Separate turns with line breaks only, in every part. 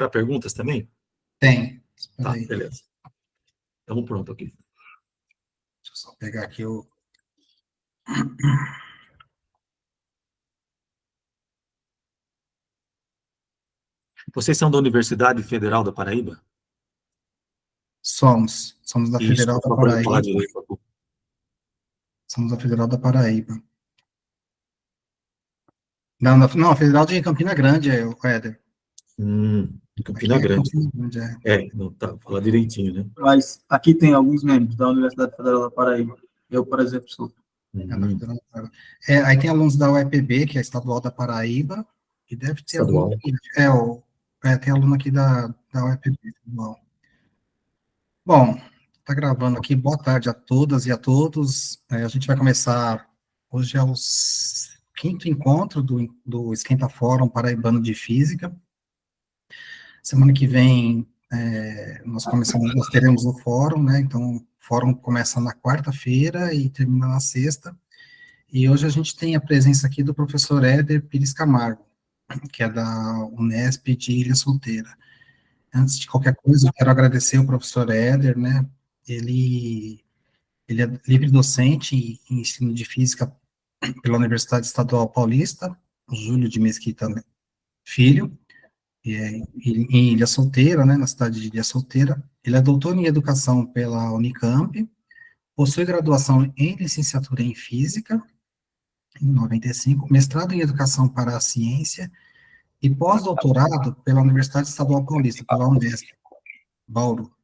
para perguntas também?
Tem. Espera
Tá,
aí.
beleza. Estamos pronto aqui.
Deixa eu só pegar aqui o...
Vocês são da Universidade Federal da Paraíba?
Somos da
Isso,
Federal da
só para eu falar
Paraíba.
direito.
Somos da Federal da Paraíba. Não, a Federal de Campina Grande, o Éder.
Campina
Aqui é
Grande.
Campina Grande, é.
Não, tá, fala direitinho, né?
Mas aqui tem alguns membros da Universidade Federal da Paraíba. Eu, por exemplo, sou.
É da Federal da Paraíba. Aí tem alunos da UEPB, que é a Estadual da Paraíba, e deve ter
Estadual.
algum... tem aluno aqui da UEPB. Estadual. Bom, tá gravando aqui. Boa tarde a todas e a todos. A gente vai começar... Hoje é o quinto encontro do Esquenta Fórum Paraibano de Física. Semana que vem, nós teremos o fórum, né? Então, o fórum começa na quarta-feira e termina na sexta. E hoje a gente tem a presença aqui do professor Éder Pires Camargo, que é da Unesp de Ilha Solteira. Antes de qualquer coisa, eu quero agradecer o professor Éder, né? Ele é livre docente em ensino de física pela Universidade Estadual Paulista, Júlio de Mesquita Filho, em Ilha Solteira, né, na cidade de Ilha Solteira. Ele é doutor em educação pela Unicamp, possui graduação em licenciatura em física, em 95, mestrado em educação para a ciência e pós-doutorado pela Universidade Estadual Paulista, pela Unesp, Bauru.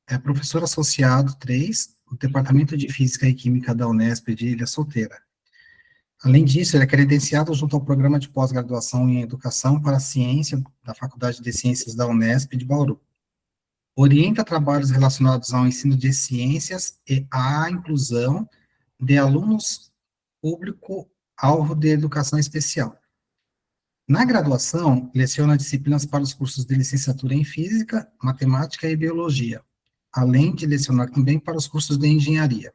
É professor associado 3 do Departamento de Física e Química da Unesp de Ilha Solteira. Além disso, ele é credenciado junto ao Programa de Pós-Graduação em Educação para a Ciência da Faculdade de Ciências da Unesp de Bauru. Orienta trabalhos relacionados ao ensino de ciências e à inclusão de alunos público-alvo de educação especial. Na graduação, leciona disciplinas para os cursos de licenciatura em Física, Matemática e Biologia, além de lecionar também para os cursos de Engenharia.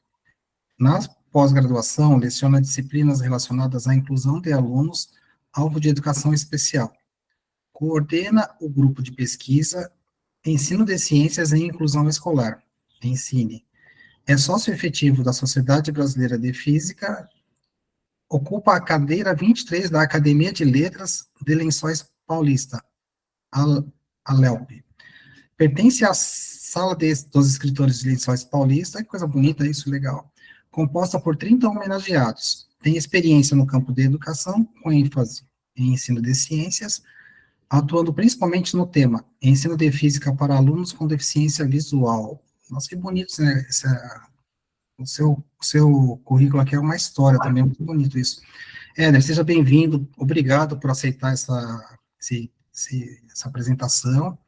Na pós-graduação, leciona disciplinas relacionadas à inclusão de alunos alvo de educação especial. Coordena o grupo de pesquisa Ensino de Ciências em Inclusão Escolar, Ensine. É sócio efetivo da Sociedade Brasileira de Física, ocupa a cadeira 23 da Academia de Letras de Lençóis Paulista, a LELP. Pertence à Sala dos Escritores de Lençóis Paulista, que coisa bonita isso, legal. Composta por 30 homenageados. Tem experiência no campo de educação, com ênfase em ensino de ciências, atuando principalmente no tema ensino de física para alunos com deficiência visual. Nossa, que bonito, né? O seu currículo aqui é uma história também, muito bonito isso. Éder, seja bem-vindo, obrigado por aceitar essa apresentação,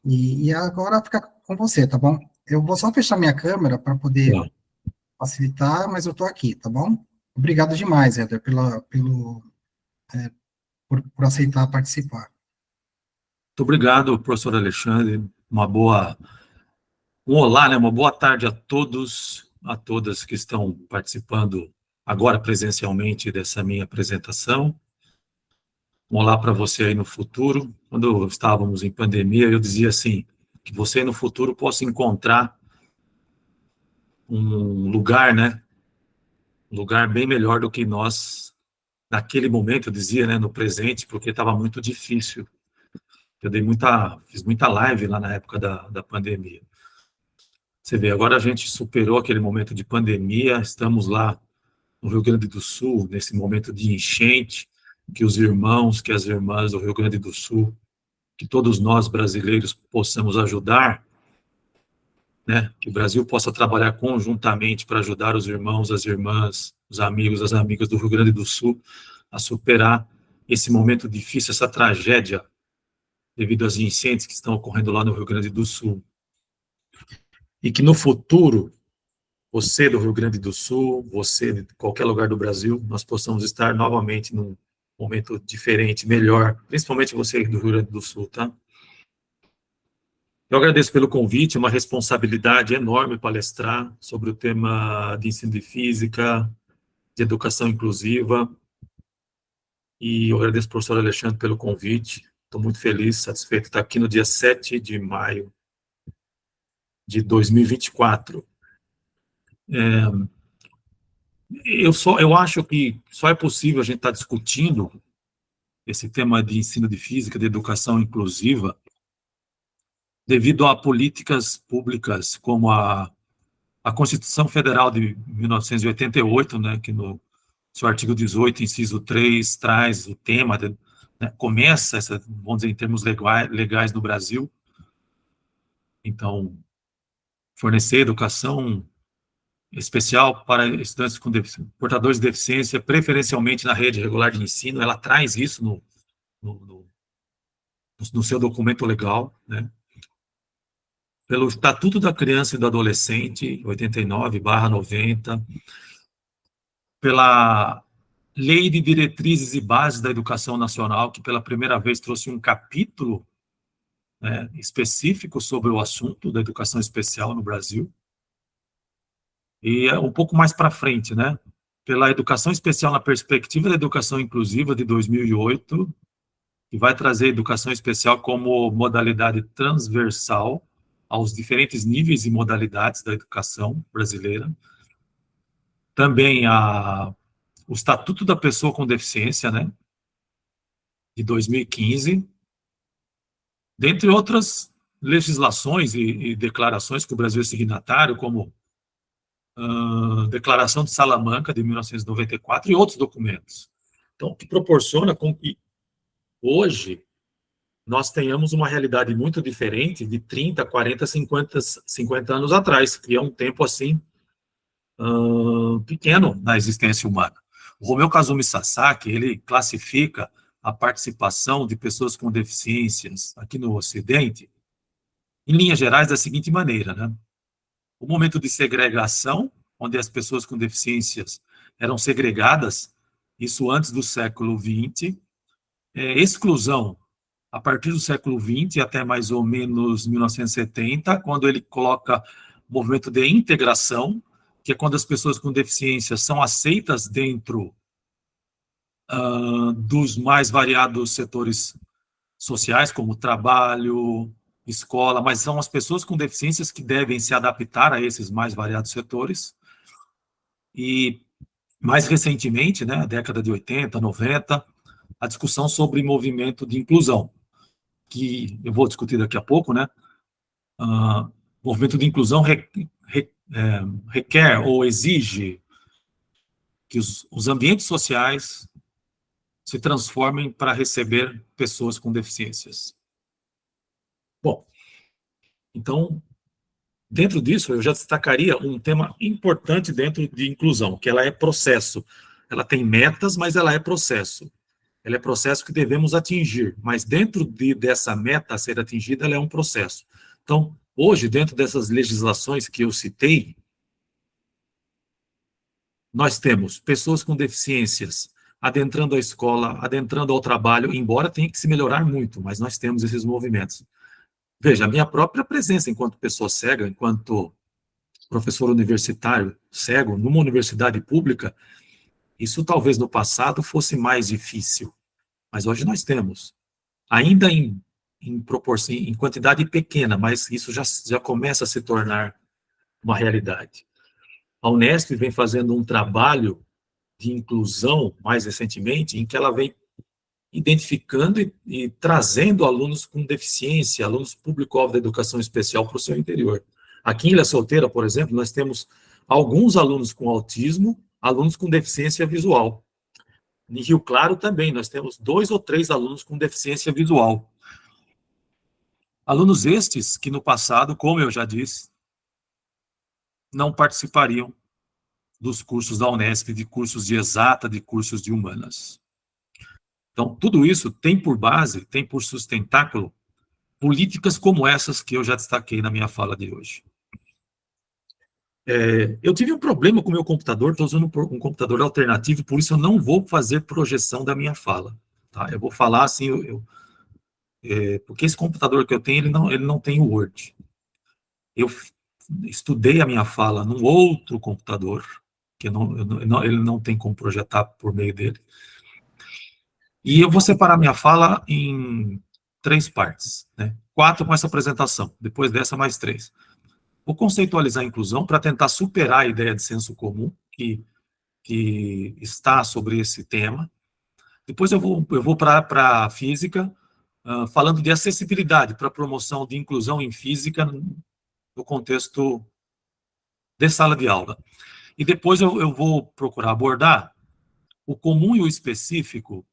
e agora fica com você, tá bom? Eu vou só fechar minha câmera para poder facilitar, mas eu estou aqui, tá bom? Obrigado demais, Éder, por aceitar participar.
Muito obrigado, professor Alexandre. Olá, né? Uma boa tarde a todos, a todas que estão participando agora presencialmente dessa minha apresentação. Um olá para você aí no futuro. Quando estávamos em pandemia, eu dizia assim, que você no futuro possa encontrar um lugar, né? Um lugar bem melhor do que nós, naquele momento, eu dizia, né? No presente, porque estava muito difícil. Eu fiz muita live lá na época da pandemia. Você vê, agora a gente superou aquele momento de pandemia, estamos lá no Rio Grande do Sul, nesse momento de enchente, que os irmãos, que as irmãs do Rio Grande do Sul, que todos nós brasileiros possamos ajudar, né? Que o Brasil possa trabalhar conjuntamente para ajudar os irmãos, as irmãs, os amigos, as amigas do Rio Grande do Sul a superar esse momento difícil, essa tragédia devido às enchentes que estão ocorrendo lá no Rio Grande do Sul. E que no futuro, você do Rio Grande do Sul, você de qualquer lugar do Brasil, nós possamos estar novamente num momento diferente, melhor, principalmente você do Rio Grande do Sul, tá? Eu agradeço pelo convite, é uma responsabilidade enorme palestrar sobre o tema de ensino de física, de educação inclusiva, e eu agradeço ao professor Alexandre pelo convite. Estou muito feliz, satisfeito de estar aqui no dia 7 de maio de 2024. Eu acho que só é possível a gente estar discutindo esse tema de ensino de física, de educação inclusiva, devido a políticas públicas como a Constituição Federal de 1988, né, que no seu artigo 18, inciso 3, traz o tema, né, começa, vamos dizer, em termos legais no Brasil. Então, fornecer educação especial para estudantes com portadores de deficiência, preferencialmente na rede regular de ensino, ela traz isso no seu documento legal, né? Pelo Estatuto da Criança e do Adolescente, 89/90, pela Lei de Diretrizes e Bases da Educação Nacional, que pela primeira vez trouxe um capítulo, né, específico sobre o assunto da educação especial no Brasil. E um pouco mais para frente, né, pela Educação Especial na Perspectiva da Educação Inclusiva, de 2008, que vai trazer a educação especial como modalidade transversal aos diferentes níveis e modalidades da educação brasileira. Também o Estatuto da Pessoa com Deficiência, né, de 2015, dentre outras legislações e declarações que o Brasil é signatário, como a Declaração de Salamanca, de 1994, e outros documentos. Então, o que proporciona com que hoje nós tenhamos uma realidade muito diferente de 30, 40, 50 anos atrás, que é um tempo assim pequeno na existência humana. O Romeu Kazumi Sasaki, ele classifica a participação de pessoas com deficiências aqui no Ocidente, em linhas gerais, da seguinte maneira, né? O momento de segregação, onde as pessoas com deficiências eram segregadas, isso antes do século XX, exclusão a partir do século XX até mais ou menos 1970, quando ele coloca o movimento de integração, que é quando as pessoas com deficiência são aceitas dentro dos mais variados setores sociais, como trabalho, escola, mas são as pessoas com deficiências que devem se adaptar a esses mais variados setores. E, mais recentemente, né, a década de 80, 90, a discussão sobre movimento de inclusão, que eu vou discutir daqui a pouco, né? Movimento de inclusão requer ou exige que os ambientes sociais se transformem para receber pessoas com deficiências. Bom, então, dentro disso, eu já destacaria um tema importante dentro de inclusão, que ela é processo. Ela tem metas, mas ela é processo. Ela é processo que devemos atingir, mas dentro dessa meta a ser atingida, ela é um processo. Então, hoje, dentro dessas legislações que eu citei, nós temos pessoas com deficiências adentrando a escola, adentrando ao trabalho, embora tenha que se melhorar muito, mas nós temos esses movimentos. Veja, a minha própria presença enquanto pessoa cega, enquanto professor universitário cego, numa universidade pública, isso talvez no passado fosse mais difícil, mas hoje nós temos. Ainda em proporção, em quantidade pequena, mas isso já começa a se tornar uma realidade. A Unesp vem fazendo um trabalho de inclusão, mais recentemente, em que ela vem identificando e trazendo alunos com deficiência, alunos público-alvo da educação especial para o seu interior. Aqui em Ilha Solteira, por exemplo, nós temos alguns alunos com autismo, alunos com deficiência visual. Em Rio Claro também, nós temos 2 ou 3 alunos com deficiência visual. Alunos estes que no passado, como eu já disse, não participariam dos cursos da Unesp, de cursos de exata, de cursos de humanas. Então, tudo isso tem por base, tem por sustentáculo, políticas como essas que eu já destaquei na minha fala de hoje. Eu tive um problema com o meu computador, estou usando um computador alternativo, por isso eu não vou fazer projeção da minha fala. Tá? Eu vou falar assim, porque esse computador que eu tenho, ele não tem o Word. Eu estudei a minha fala num outro computador, que ele não tem como projetar por meio dele. E eu vou separar minha fala em 3 partes, né? 4 com essa apresentação, depois dessa mais 3. Vou conceitualizar a inclusão para tentar superar a ideia de senso comum que está sobre esse tema. Depois eu vou para a física, falando de acessibilidade para promoção de inclusão em física no contexto de sala de aula. E depois eu vou procurar abordar o comum e o específico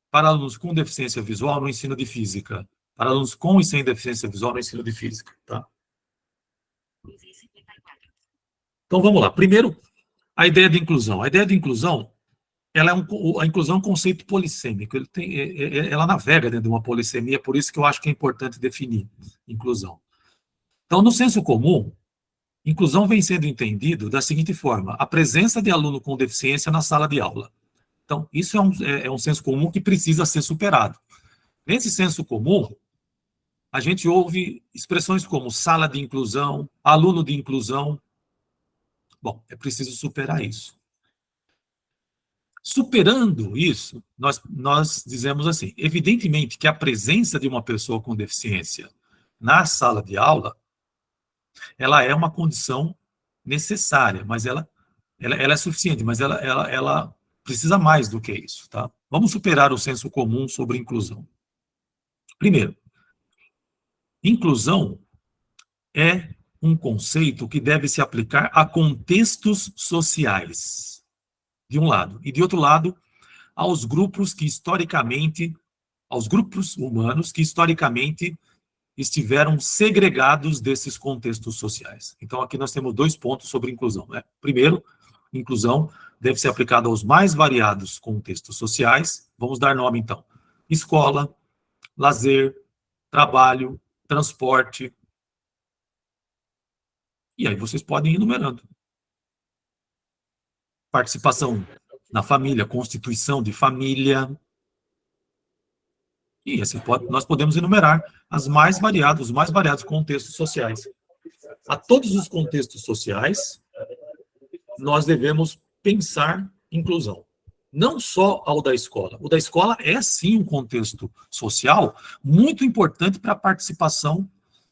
para alunos com deficiência visual no ensino de física, para alunos com e sem deficiência visual no ensino de física, tá? Então, vamos lá. Primeiro, a ideia de inclusão. A ideia de inclusão, a inclusão é um conceito polissêmico. Ela navega dentro de uma polissemia, por isso que eu acho que é importante definir inclusão. Então, no senso comum, inclusão vem sendo entendido da seguinte forma: a presença de aluno com deficiência na sala de aula. Então, isso é um senso comum que precisa ser superado. Nesse senso comum, a gente ouve expressões como sala de inclusão, aluno de inclusão. Bom, é preciso superar isso. Superando isso, nós dizemos assim: evidentemente que a presença de uma pessoa com deficiência na sala de aula, ela é uma condição necessária, mas ela é suficiente, mas ela precisa mais do que isso, tá? Vamos superar o senso comum sobre inclusão. Primeiro, inclusão é um conceito que deve se aplicar a contextos sociais, de um lado, e de outro lado, aos grupos humanos que historicamente estiveram segregados desses contextos sociais. Então, aqui nós temos 2 pontos sobre inclusão, né? Primeiro, inclusão deve ser aplicada aos mais variados contextos sociais. Vamos dar nome, então: escola, lazer, trabalho, transporte. E aí vocês podem ir enumerando. Participação na família, constituição de família. E assim nós podemos enumerar os mais variados contextos sociais. A todos os contextos sociais, nós devemos pensar inclusão. Não só ao da escola. O da escola é, sim, um contexto social muito importante para a participação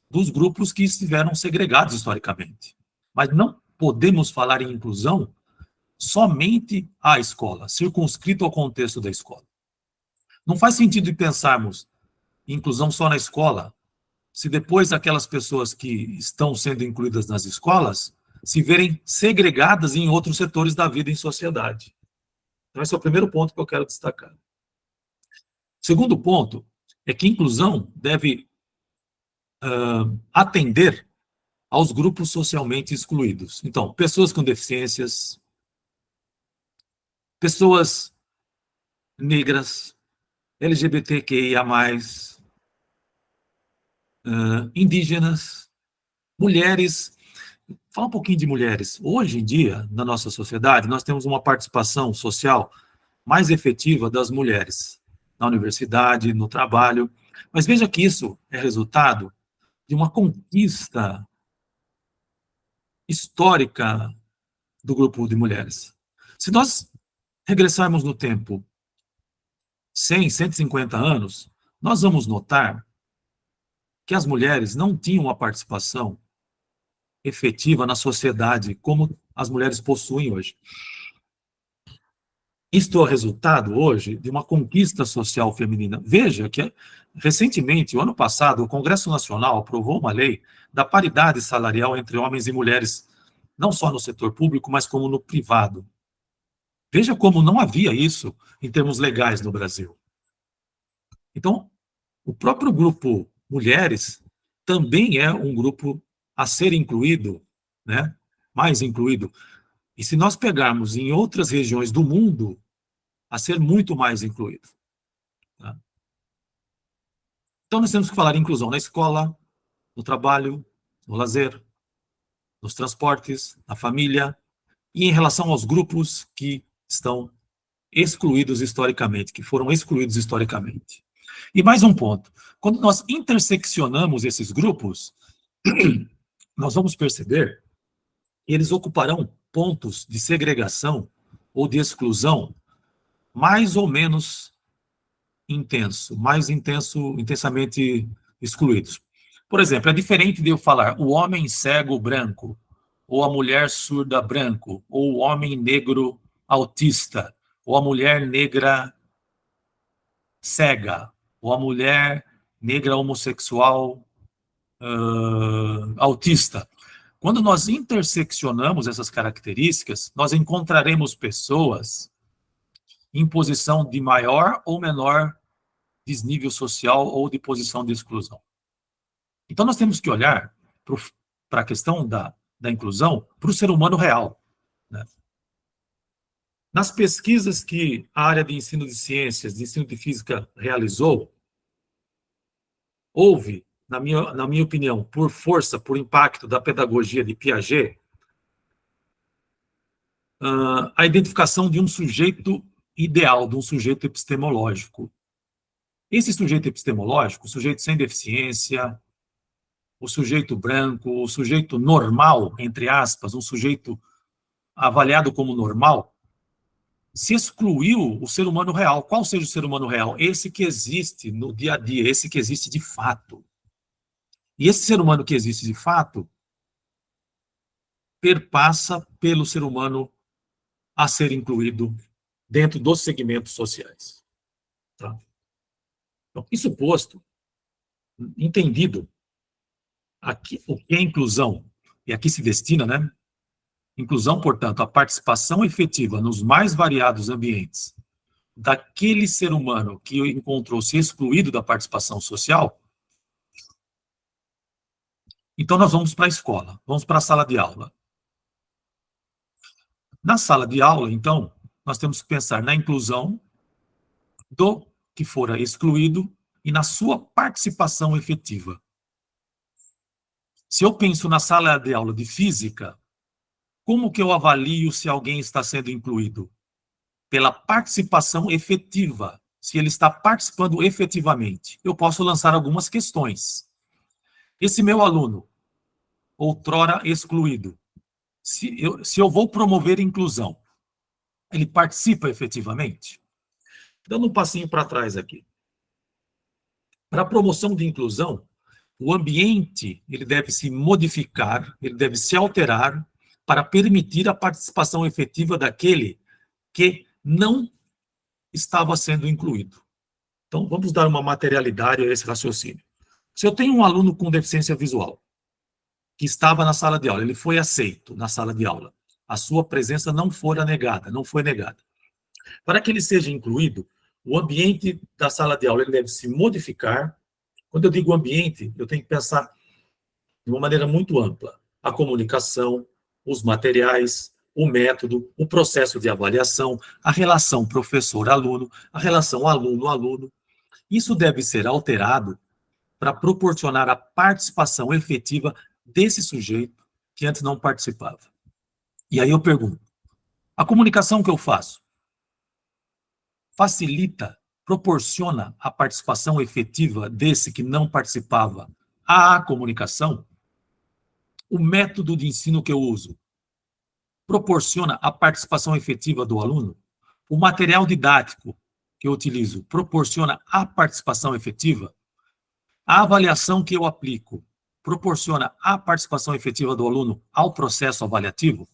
dos grupos que estiveram segregados historicamente. Mas não podemos falar em inclusão somente à escola, circunscrito ao contexto da escola. Não faz sentido pensarmos em inclusão só na escola, se depois aquelas pessoas que estão sendo incluídas nas escolas se verem segregadas em outros setores da vida em sociedade. Então, esse é o primeiro ponto que eu quero destacar. O segundo ponto é que inclusão deve atender aos grupos socialmente excluídos. Então, pessoas com deficiências, pessoas negras, LGBTQIA+, indígenas, mulheres. Fala um pouquinho de mulheres. Hoje em dia, na nossa sociedade, nós temos uma participação social mais efetiva das mulheres, na universidade, no trabalho. Mas veja que isso é resultado de uma conquista histórica do grupo de mulheres. Se nós regressarmos no tempo 100, 150 anos, nós vamos notar que as mulheres não tinham uma participação efetiva na sociedade como as mulheres possuem hoje. Isto é o resultado, hoje, de uma conquista social feminina. Veja que, recentemente, o ano passado, o Congresso Nacional aprovou uma lei da paridade salarial entre homens e mulheres, não só no setor público, mas como no privado. Veja como não havia isso em termos legais no Brasil. Então, o próprio grupo mulheres também é um grupo a ser incluído, né? Mais incluído. E se nós pegarmos em outras regiões do mundo, a ser muito mais incluído. Tá? Então, nós temos que falar em inclusão na escola, no trabalho, no lazer, nos transportes, na família, e em relação aos grupos que estão excluídos historicamente, que foram excluídos historicamente. E mais um ponto. Quando nós interseccionamos esses grupos, nós vamos perceber que eles ocuparão pontos de segregação ou de exclusão mais ou menos intenso, mais intenso, intensamente excluídos. Por exemplo, é diferente de eu falar o homem cego branco, ou a mulher surda branco, ou o homem negro autista, ou a mulher negra cega, ou a mulher negra homossexual autista. Quando nós interseccionamos essas características, nós encontraremos pessoas em posição de maior ou menor desnível social ou de posição de exclusão. Então, nós temos que olhar para a questão da inclusão para o ser humano real, né? Nas pesquisas que a área de ensino de ciências, de ensino de física realizou, houve, na minha opinião, por força, por impacto da pedagogia de Piaget, a identificação de um sujeito ideal, de um sujeito epistemológico. Esse sujeito epistemológico, o sujeito sem deficiência, o sujeito branco, o sujeito normal, entre aspas, um sujeito avaliado como normal, se excluiu o ser humano real. Qual seja o ser humano real? Esse que existe no dia a dia, esse que existe de fato. E esse ser humano que existe de fato perpassa pelo ser humano a ser incluído dentro dos segmentos sociais. Tá? Então, isso posto, entendido aqui, o que é inclusão, e aqui se destina, né? Inclusão, portanto, a participação efetiva nos mais variados ambientes daquele ser humano que encontrou-se excluído da participação social. Então, nós vamos para a escola, vamos para a sala de aula. Na sala de aula, então, nós temos que pensar na inclusão do que fora excluído e na sua participação efetiva. Se eu penso na sala de aula de física, como que eu avalio se alguém está sendo incluído? Pela participação efetiva, se ele está participando efetivamente. Eu posso lançar algumas questões. Esse meu aluno, outrora excluído, se eu vou promover inclusão, ele participa efetivamente? Dando um passinho para trás aqui. Para a promoção de inclusão, o ambiente ele deve se modificar, ele deve se alterar para permitir a participação efetiva daquele que não estava sendo incluído. Então, vamos dar uma materialidade a esse raciocínio. Se eu tenho um aluno com deficiência visual, que estava na sala de aula, ele foi aceito na sala de aula, a sua presença não foi negada. Para que ele seja incluído, o ambiente da sala de aula ele deve se modificar. Quando eu digo ambiente, eu tenho que pensar de uma maneira muito ampla. A comunicação, os materiais, o método, o processo de avaliação, a relação professor-aluno, a relação aluno-aluno. Isso deve ser alterado para proporcionar a participação efetiva desse sujeito que antes não participava. E aí eu pergunto, a comunicação que eu faço facilita, proporciona a participação efetiva desse que não participava à comunicação? O método de ensino que eu uso proporciona a participação efetiva do aluno? O material didático que eu utilizo proporciona a participação efetiva? A avaliação que eu aplico proporciona a participação efetiva do aluno ao processo avaliativo?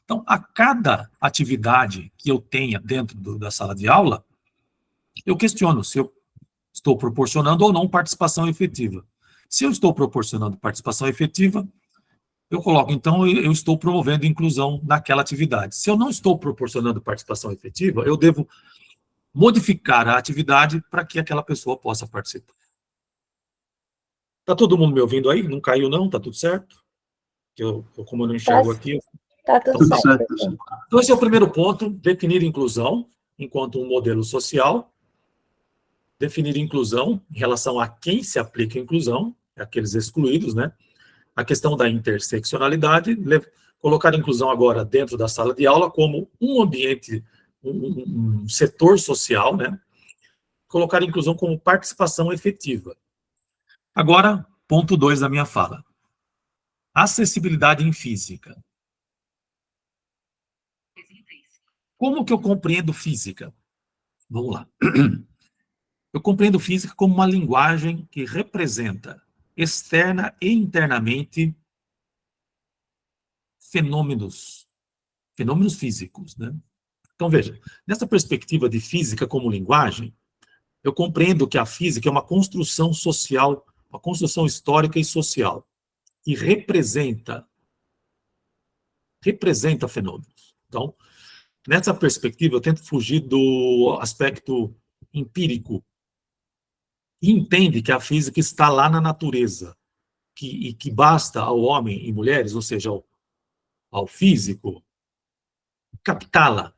Então, a cada atividade que eu tenha dentro da sala de aula, eu questiono se eu estou proporcionando ou não participação efetiva. Se eu estou proporcionando participação efetiva, eu coloco, então, eu estou promovendo inclusão naquela atividade. Se eu não estou proporcionando participação efetiva, eu devo modificar a atividade para que aquela pessoa possa participar. Está todo mundo me ouvindo aí? Não caiu, não? Está tudo certo? Como eu não enxergo aqui...
Tá tudo certo.
Então, esse é o primeiro ponto, definir inclusão enquanto um modelo social, definir inclusão em relação a quem se aplica a inclusão, aqueles excluídos, né? A questão da interseccionalidade, colocar a inclusão agora dentro da sala de aula como um ambiente, um setor social, né? Colocar a inclusão como participação efetiva. Agora, ponto 2 da minha fala. Acessibilidade em física. Como que eu compreendo física? Vamos lá. Eu compreendo física como uma linguagem que representa externa e internamente fenômenos físicos, né? Então, veja, nessa perspectiva de física como linguagem, eu compreendo que a física é uma construção social, uma construção histórica e social, que representa fenômenos. Então, nessa perspectiva, eu tento fugir do aspecto empírico e entende que a física está lá na natureza, e que basta ao homem e mulheres, ou seja, ao físico, captá-la,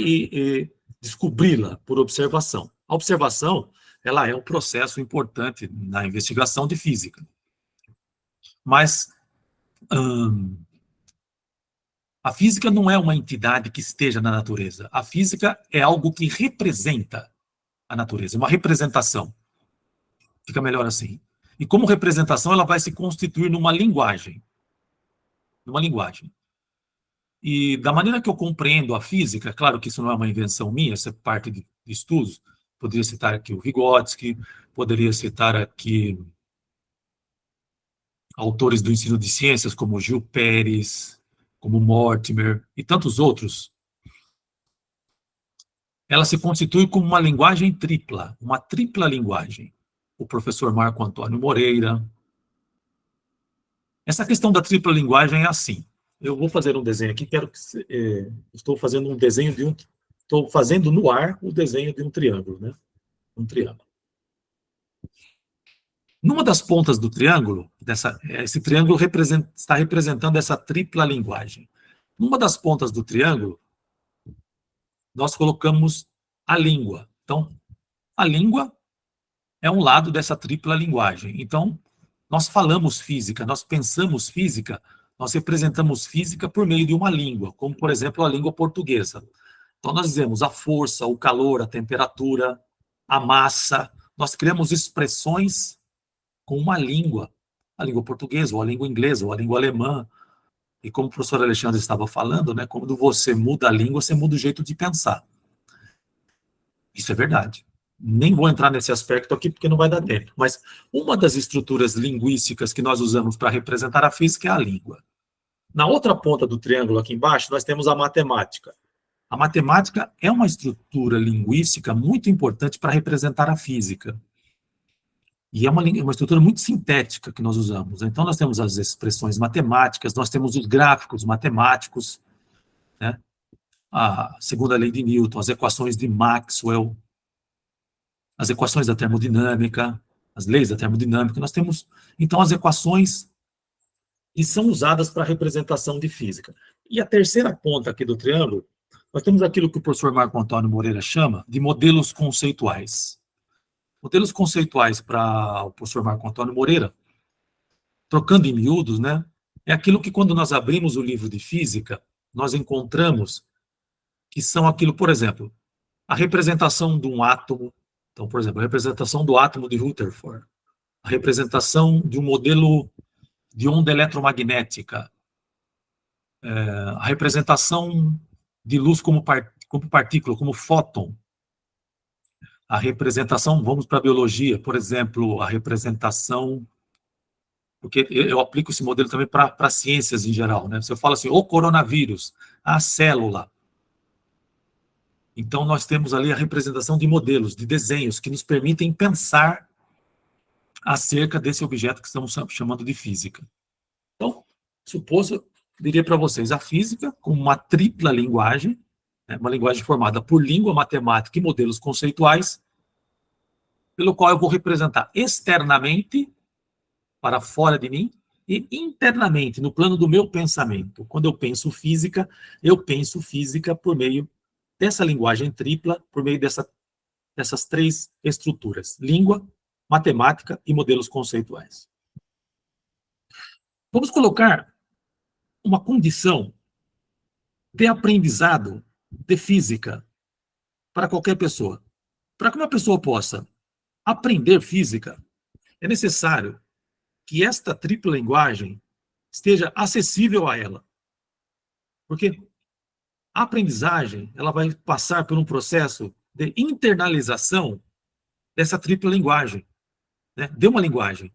e descobri-la por observação. A observação, ela é um processo importante na investigação de física. Mas a física não é uma entidade que esteja na natureza. A física é algo que representa a natureza, uma representação. Fica melhor assim. E como representação, ela vai se constituir numa linguagem. Numa linguagem. E da maneira que eu compreendo a física, claro que isso não é uma invenção minha, isso é parte de estudos. Poderia citar aqui o Vygotsky, poderia citar aqui autores do ensino de ciências como Gil Pérez, como Mortimer e tantos outros. Ela se constitui como uma linguagem tripla, uma tripla linguagem. O professor Marco Antônio Moreira. Essa questão da tripla linguagem é assim. Eu vou fazer um desenho aqui, estou fazendo um desenho estou fazendo no ar o desenho de um triângulo, né? Um triângulo. Numa das pontas do triângulo, esse triângulo está representando essa tripla linguagem. Numa das pontas do triângulo, nós colocamos a língua. Então, a língua é um lado dessa tripla linguagem. Então, nós falamos física, nós pensamos física, nós representamos física por meio de uma língua, como, por exemplo, a língua portuguesa. Então, nós dizemos a força, o calor, a temperatura, a massa. Nós criamos expressões com uma língua, a língua portuguesa, ou a língua inglesa, ou a língua alemã. E como o professor Alexandre estava falando, né, quando você muda a língua, você muda o jeito de pensar. Isso é verdade. Nem vou entrar nesse aspecto aqui, porque não vai dar tempo. Mas uma das estruturas linguísticas que nós usamos para representar a física é a língua. Na outra ponta do triângulo, aqui embaixo, nós temos a matemática. A matemática é uma estrutura linguística muito importante para representar a física. E é uma estrutura muito sintética que nós usamos. Então, nós temos as expressões matemáticas, nós temos os gráficos matemáticos, né? A segunda lei de Newton, as equações de Maxwell, as equações da termodinâmica, as leis da termodinâmica. Nós temos, então, as equações que são usadas para a representação de física. E a terceira ponta aqui do triângulo, nós temos aquilo que o professor Marco Antônio Moreira chama de modelos conceituais. Modelos conceituais para o professor Marco Antônio Moreira, trocando em miúdos, né, é aquilo que quando nós abrimos o livro de física, nós encontramos que são aquilo, por exemplo, a representação de um átomo. Então, por exemplo, a representação do átomo de Rutherford, a representação de um modelo de onda eletromagnética, a representação de luz como partícula, como fóton, a representação, vamos para a biologia, por exemplo, a representação, porque eu aplico esse modelo também para ciências em geral, né? Se eu falo assim, o coronavírus, a célula. Então, nós temos ali a representação de modelos, de desenhos, que nos permitem pensar acerca desse objeto que estamos chamando de física. Então, suposto, eu diria para vocês, a física como uma tripla linguagem, né, uma linguagem formada por língua, matemática e modelos conceituais, pelo qual eu vou representar externamente, para fora de mim, e internamente, no plano do meu pensamento. Quando eu penso física por meio dessa linguagem tripla, por meio dessas três estruturas: língua, matemática e modelos conceituais. Vamos colocar uma condição de aprendizado de física para qualquer pessoa. Para que uma pessoa possa aprender física, é necessário que esta tripla linguagem esteja acessível a ela. Porque a aprendizagem, ela vai passar por um processo de internalização dessa tripla linguagem, né? Dê uma linguagem.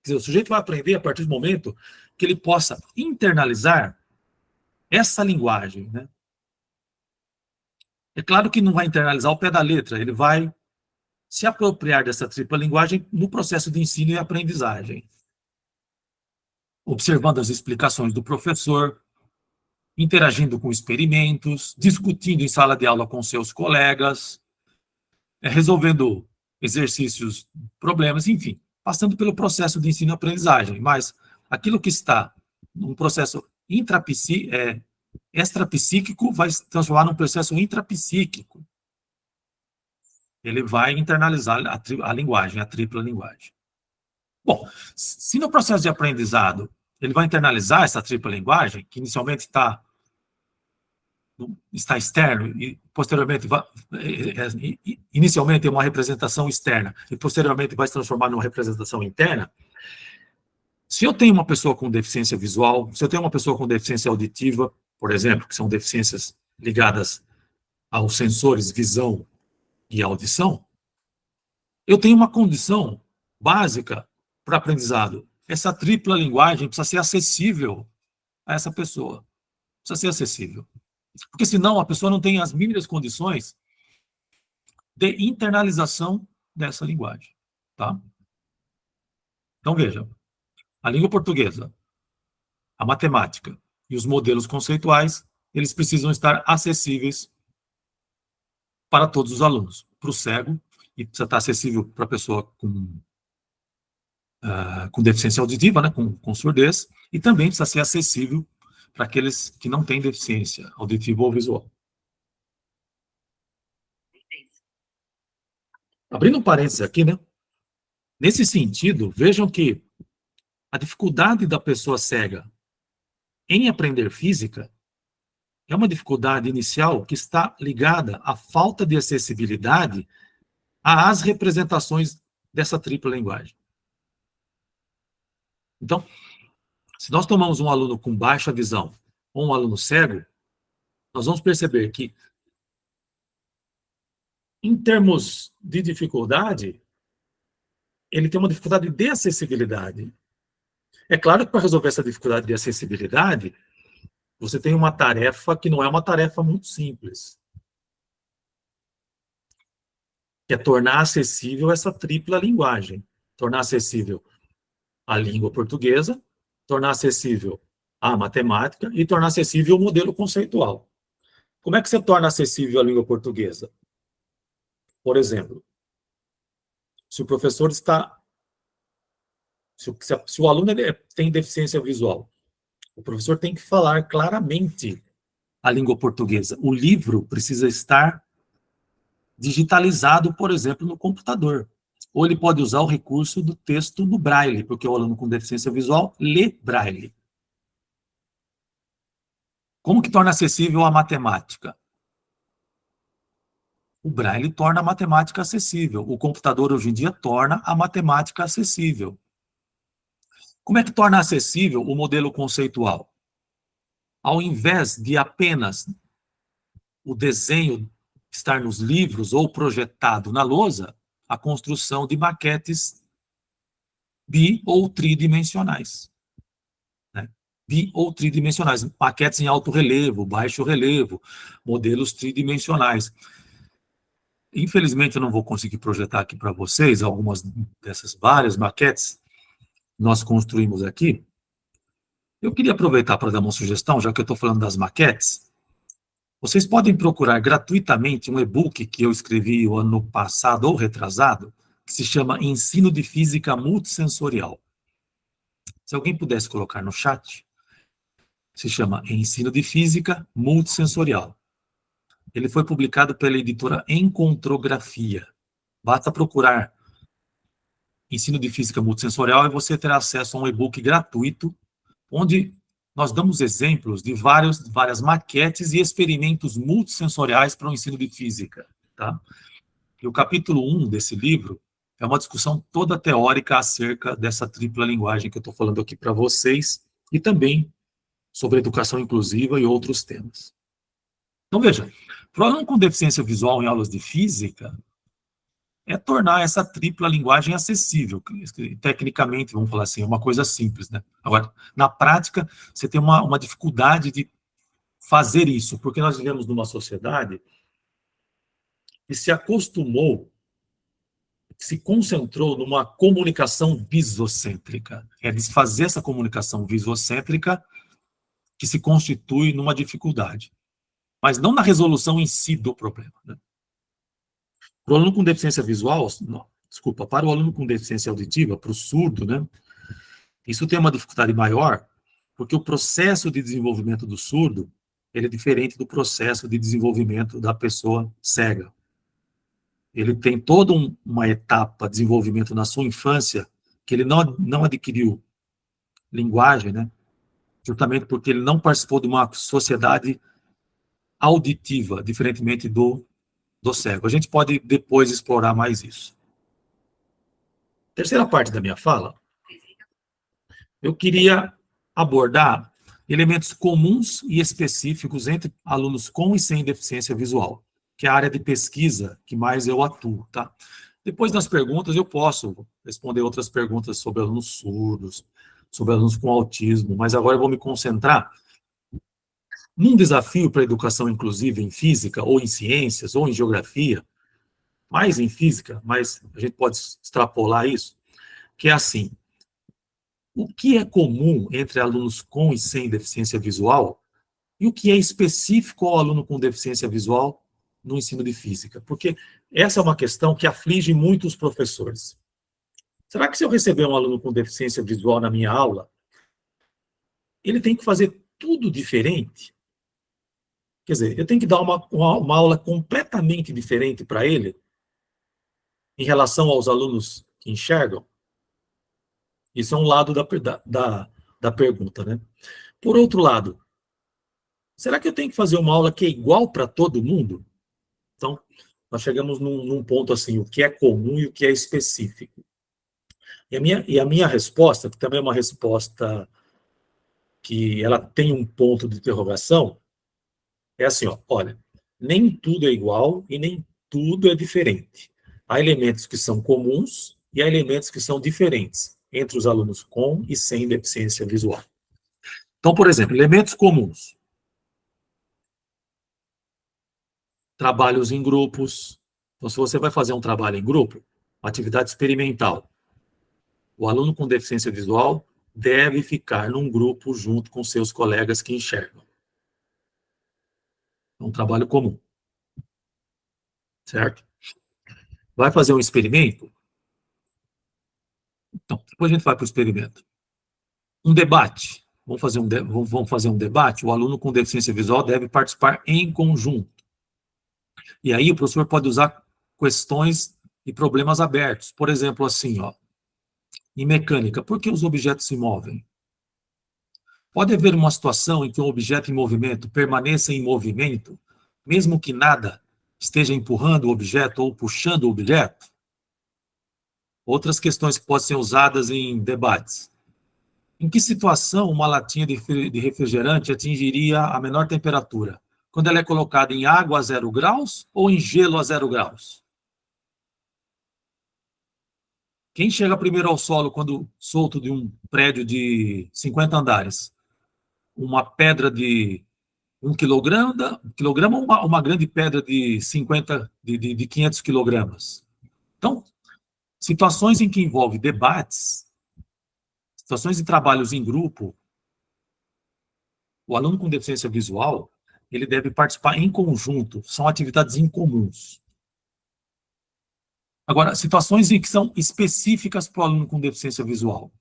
Quer dizer, o sujeito vai aprender a partir do momento que ele possa internalizar essa linguagem, né? É claro que não vai internalizar ao pé da letra, ele vai se apropriar dessa tripla linguagem no processo de ensino e aprendizagem, observando as explicações do professor, interagindo com experimentos, discutindo em sala de aula com seus colegas, resolvendo exercícios, problemas, enfim, passando pelo processo de ensino e aprendizagem. Mas aquilo que está num processo extrapsíquico vai se transformar num processo intrapsíquico. Ele vai internalizar a linguagem, a tripla linguagem. Bom, se no processo de aprendizado ele vai internalizar essa tripla linguagem, que inicialmente está externo e posteriormente inicialmente é uma representação externa e posteriormente vai se transformar numa representação interna. Se eu tenho uma pessoa com deficiência visual, se eu tenho uma pessoa com deficiência auditiva, por exemplo, que são deficiências ligadas aos sensores visão e audição, eu tenho uma condição básica para aprendizado. Essa tripla linguagem precisa ser acessível a essa pessoa. Precisa ser acessível. Porque senão a pessoa não tem as mínimas condições de internalização dessa linguagem. Tá? Então, veja, a língua portuguesa, a matemática e os modelos conceituais, eles precisam estar acessíveis para todos os alunos. Para o cego, e precisa estar acessível para a pessoa com deficiência auditiva, né, com surdez, e também precisa ser acessível para aqueles que não têm deficiência auditiva ou visual. Abrindo um parênteses aqui, né? Nesse sentido, vejam que a dificuldade da pessoa cega em aprender física é uma dificuldade inicial que está ligada à falta de acessibilidade às representações dessa tripla linguagem. Então, se nós tomamos um aluno com baixa visão ou um aluno cego, nós vamos perceber que, em termos de dificuldade, ele tem uma dificuldade de acessibilidade. É claro que para resolver essa dificuldade de acessibilidade, você tem uma tarefa que não é uma tarefa muito simples, que é tornar acessível essa tripla linguagem. Tornar acessível a língua portuguesa, tornar acessível a matemática e tornar acessível o modelo conceitual. Como é que você torna acessível a língua portuguesa? Por exemplo, se o professor está... Se o aluno tem deficiência visual, o professor tem que falar claramente a língua portuguesa. O livro precisa estar digitalizado, por exemplo, no computador. Ou ele pode usar o recurso do texto no braille, porque o aluno com deficiência visual lê braille. Como que torna acessível a matemática? O braille torna a matemática acessível. O computador, hoje em dia, torna a matemática acessível. Como é que torna acessível o modelo conceitual? Ao invés de apenas o desenho estar nos livros ou projetado na lousa, a construção de maquetes bi- ou tridimensionais. Né? Bi- ou tridimensionais, maquetes em alto relevo, baixo relevo, modelos tridimensionais. Infelizmente, eu não vou conseguir projetar aqui para vocês algumas dessas várias maquetes que nós construímos aqui. Eu queria aproveitar para dar uma sugestão, já que eu estou falando das maquetes. Vocês podem procurar gratuitamente um e-book que eu escrevi o ano passado ou retrasado, que se chama Ensino de Física Multissensorial. Se alguém pudesse colocar no chat, se chama Ensino de Física Multissensorial. Ele foi publicado pela editora Encontrografia. Basta procurar Ensino de Física Multissensorial e você terá acesso a um e-book gratuito, onde nós damos exemplos de várias maquetes e experimentos multissensoriais para o ensino de física. Tá? E o capítulo 1 desse livro é uma discussão toda teórica acerca dessa tripla linguagem que eu estou falando aqui para vocês, e também sobre educação inclusiva e outros temas. Então, veja, para o aluno com deficiência visual em aulas de física, é tornar essa tripla linguagem acessível. Tecnicamente, vamos falar assim, é uma coisa simples, né? Agora, na prática, você tem uma dificuldade de fazer isso, porque nós vivemos numa sociedade que se acostumou, se concentrou numa comunicação visocêntrica. É desfazer essa comunicação visocêntrica que se constitui numa dificuldade, mas não na resolução em si do problema, né? Para o aluno com deficiência visual, não, desculpa, para o aluno com deficiência auditiva, para o surdo, né, isso tem uma dificuldade maior, porque o processo de desenvolvimento do surdo, ele é diferente do processo de desenvolvimento da pessoa cega. Ele tem toda uma etapa de desenvolvimento na sua infância que ele não adquiriu linguagem, né, justamente porque ele não participou de uma sociedade auditiva, diferentemente do cego. A gente pode depois explorar mais isso. Terceira parte da minha fala, eu queria abordar elementos comuns e específicos entre alunos com e sem deficiência visual, que é a área de pesquisa que mais eu atuo, tá? Depois das perguntas, eu posso responder outras perguntas sobre alunos surdos, sobre alunos com autismo, mas agora eu vou me concentrar num desafio para a educação inclusiva em física, ou em ciências, ou em geografia, mais em física, mas a gente pode extrapolar isso, que é assim: o que é comum entre alunos com e sem deficiência visual e o que é específico ao aluno com deficiência visual no ensino de física? Porque essa é uma questão que aflige muito os professores. Será que se eu receber um aluno com deficiência visual na minha aula, ele tem que fazer tudo diferente? Quer dizer, eu tenho que dar uma aula completamente diferente para ele em relação aos alunos que enxergam? Isso é um lado da pergunta, né? Por outro lado, será que eu tenho que fazer uma aula que é igual para todo mundo? Então, nós chegamos num ponto assim, o que é comum e o que é específico. E a minha resposta, que também é uma resposta que ela tem um ponto de interrogação, é assim, ó, olha, nem tudo é igual e nem tudo é diferente. Há elementos que são comuns e há elementos que são diferentes entre os alunos com e sem deficiência visual. Então, por exemplo, elementos comuns. Trabalhos em grupos. Então, se você vai fazer um trabalho em grupo, uma atividade experimental, o aluno com deficiência visual deve ficar num grupo junto com seus colegas que enxergam. É um trabalho comum. Certo? Vai fazer um experimento? Então, depois a gente vai para o experimento. Um debate. Vamos fazer um debate? O aluno com deficiência visual deve participar em conjunto. E aí o professor pode usar questões e problemas abertos. Por exemplo, assim, ó, em mecânica, por que os objetos se movem? Pode haver uma situação em que um objeto em movimento permaneça em movimento, mesmo que nada esteja empurrando o objeto ou puxando o objeto? Outras questões que podem ser usadas em debates. Em que situação uma latinha de refrigerante atingiria a menor temperatura? Quando ela é colocada em água a 0 graus ou em gelo a 0 graus? Quem chega primeiro ao solo quando solto de um prédio de 50 andares? Uma pedra de 1 quilograma ou uma grande pedra de 500 quilogramas? Então, situações em que envolve debates, situações de trabalhos em grupo, o aluno com deficiência visual, ele deve participar em conjunto, são atividades incomuns. Agora, situações em que são específicas para o aluno com deficiência visual.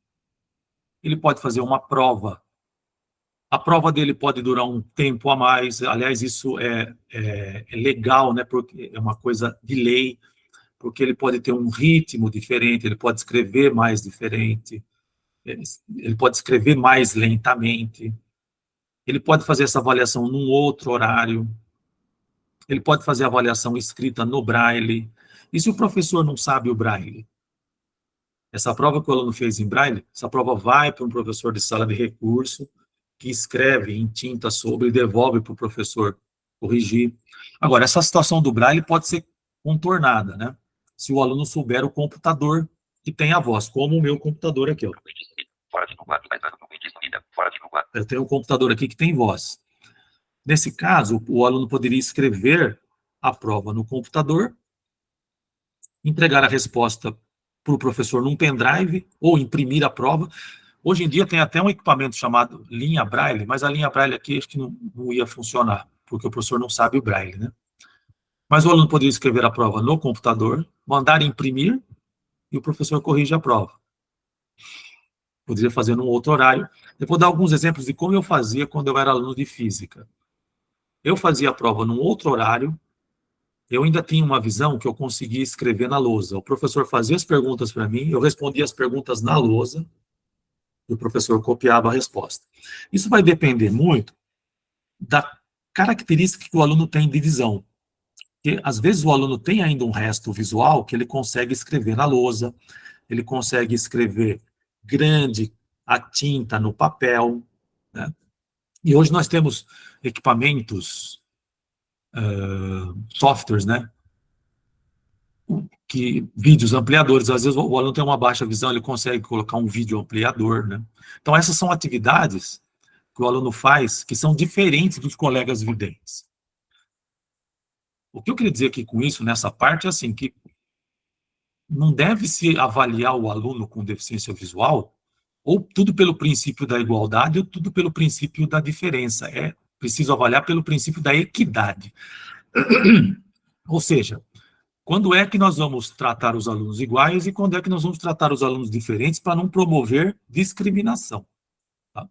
Ele pode fazer uma prova. A prova dele pode durar um tempo a mais. Aliás, isso é legal, né? Porque é uma coisa de lei, porque ele pode ter um ritmo diferente, ele pode escrever mais diferente, ele pode escrever mais lentamente, ele pode fazer essa avaliação num outro horário, ele pode fazer a avaliação escrita no braille. E se o professor não sabe o braille? Essa prova que o aluno fez em braille, essa prova vai para um professor de sala de recurso, que escreve em tinta sobre e devolve para o professor corrigir. Agora, essa situação do braille pode ser contornada, né? se o aluno souber o computador que tem a voz, como o meu computador aqui, ó. Eu tenho um computador aqui que tem voz. Nesse caso, o aluno poderia escrever a prova no computador, entregar a resposta para o professor num pendrive, ou imprimir a prova. Hoje em dia tem até um equipamento chamado linha Braille, mas a linha Braille aqui acho que não ia funcionar, porque o professor não sabe o Braille, né? Mas o aluno poderia escrever a prova no computador, mandar imprimir, e o professor corrige a prova. Poderia fazer num outro horário. Eu vou dar alguns exemplos de como eu fazia quando eu era aluno de física. Eu fazia a prova num outro horário, eu ainda tinha uma visão que eu conseguia escrever na lousa. O professor fazia as perguntas para mim, eu respondia as perguntas na lousa, e o professor copiava a resposta. Isso vai depender muito da característica que o aluno tem de visão. Porque, às vezes, o aluno tem ainda um resto visual que ele consegue escrever na lousa, ele consegue escrever grande a tinta no papel, né? E hoje nós temos equipamentos, softwares, né? Vídeos ampliadores, às vezes o aluno tem uma baixa visão, ele consegue colocar um vídeo ampliador, né? Então, essas são atividades que o aluno faz que são diferentes dos colegas videntes. O que eu queria dizer aqui com isso, nessa parte, é assim, que não deve se avaliar o aluno com deficiência visual ou tudo pelo princípio da igualdade ou tudo pelo princípio da diferença. É preciso avaliar pelo princípio da equidade. Ou seja, quando é que nós vamos tratar os alunos iguais e quando é que nós vamos tratar os alunos diferentes para não promover discriminação. Tá?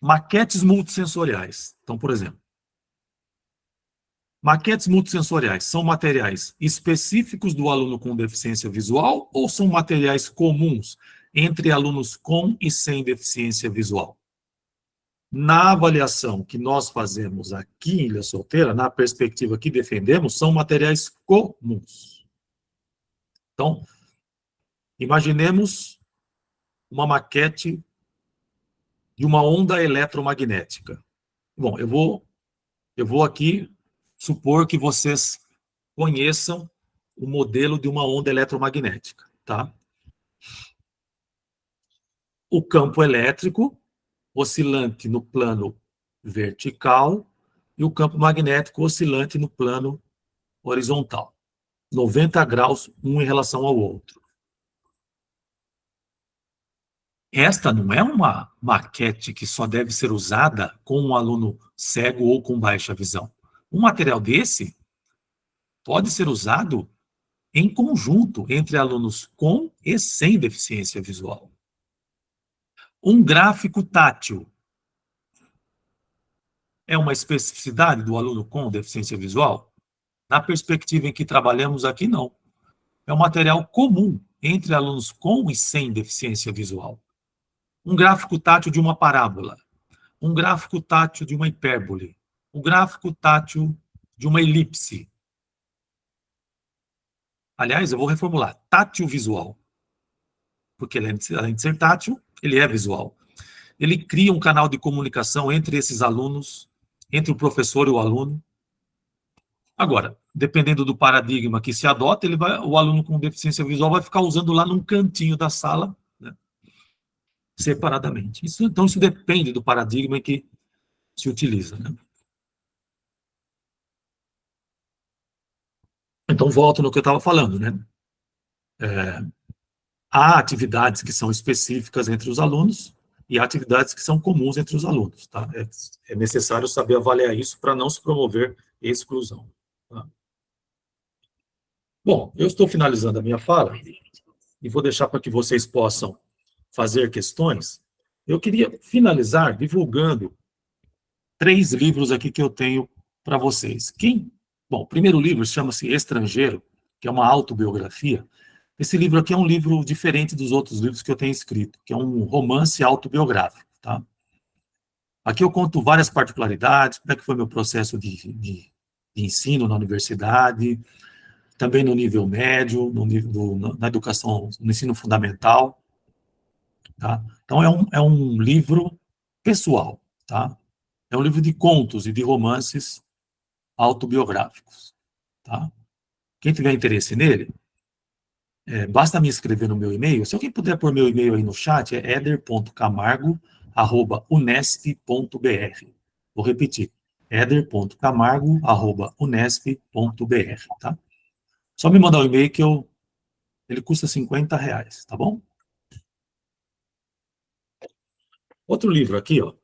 Maquetes multissensoriais. Então, por exemplo, maquetes multissensoriais são materiais específicos do aluno com deficiência visual ou são materiais comuns entre alunos com e sem deficiência visual? Na avaliação que nós fazemos aqui em Ilha Solteira, na perspectiva que defendemos, são materiais comuns. Então, imaginemos uma maquete de uma onda eletromagnética. Bom, eu vou aqui supor que vocês conheçam o modelo de uma onda eletromagnética, tá? O campo elétrico oscilante no plano vertical e o campo magnético oscilante no plano horizontal. 90 graus um em relação ao outro. Esta não é uma maquete que só deve ser usada com um aluno cego ou com baixa visão. Um material desse pode ser usado em conjunto entre alunos com e sem deficiência visual. Um gráfico tátil é uma especificidade do aluno com deficiência visual? Na perspectiva em que trabalhamos aqui, não. É um material comum entre alunos com e sem deficiência visual. Um gráfico tátil de uma parábola, um gráfico tátil de uma hipérbole, um gráfico tátil de uma elipse. Aliás, eu vou reformular, tátil visual. Porque além de ser tátil, ele é visual. Ele cria um canal de comunicação entre esses alunos, entre o professor e o aluno. Agora, dependendo do paradigma que se adota, o aluno com deficiência visual vai ficar usando lá num cantinho da sala, né, separadamente. Então, isso depende do paradigma que se utiliza. Né? Então, volto no que eu estava falando. Né? Há atividades que são específicas entre os alunos e há atividades que são comuns entre os alunos. Tá? É necessário saber avaliar isso para não se promover exclusão. Tá? Bom, eu estou finalizando a minha fala e vou deixar para que vocês possam fazer questões. Eu queria finalizar divulgando 3 livros aqui que eu tenho para vocês. Bom, o primeiro livro chama-se Estrangeiro, que é uma autobiografia. Esse livro aqui é um livro diferente dos outros livros que eu tenho escrito, que é um romance autobiográfico, tá? Aqui eu conto várias particularidades, como é que foi meu processo de ensino na universidade, também no nível médio, na educação, no ensino fundamental. Tá? Então, é um livro pessoal. tá? É um livro de contos e de romances autobiográficos, tá? Quem tiver interesse nele, basta me escrever no meu e-mail. Se alguém puder pôr meu e-mail aí no chat, é eder.camargo@unesp.br. Vou repetir, eder.camargo@unesp.br, tá? Só me mandar o e-mail que ele custa R$ 50, tá bom? Outro livro aqui, ó.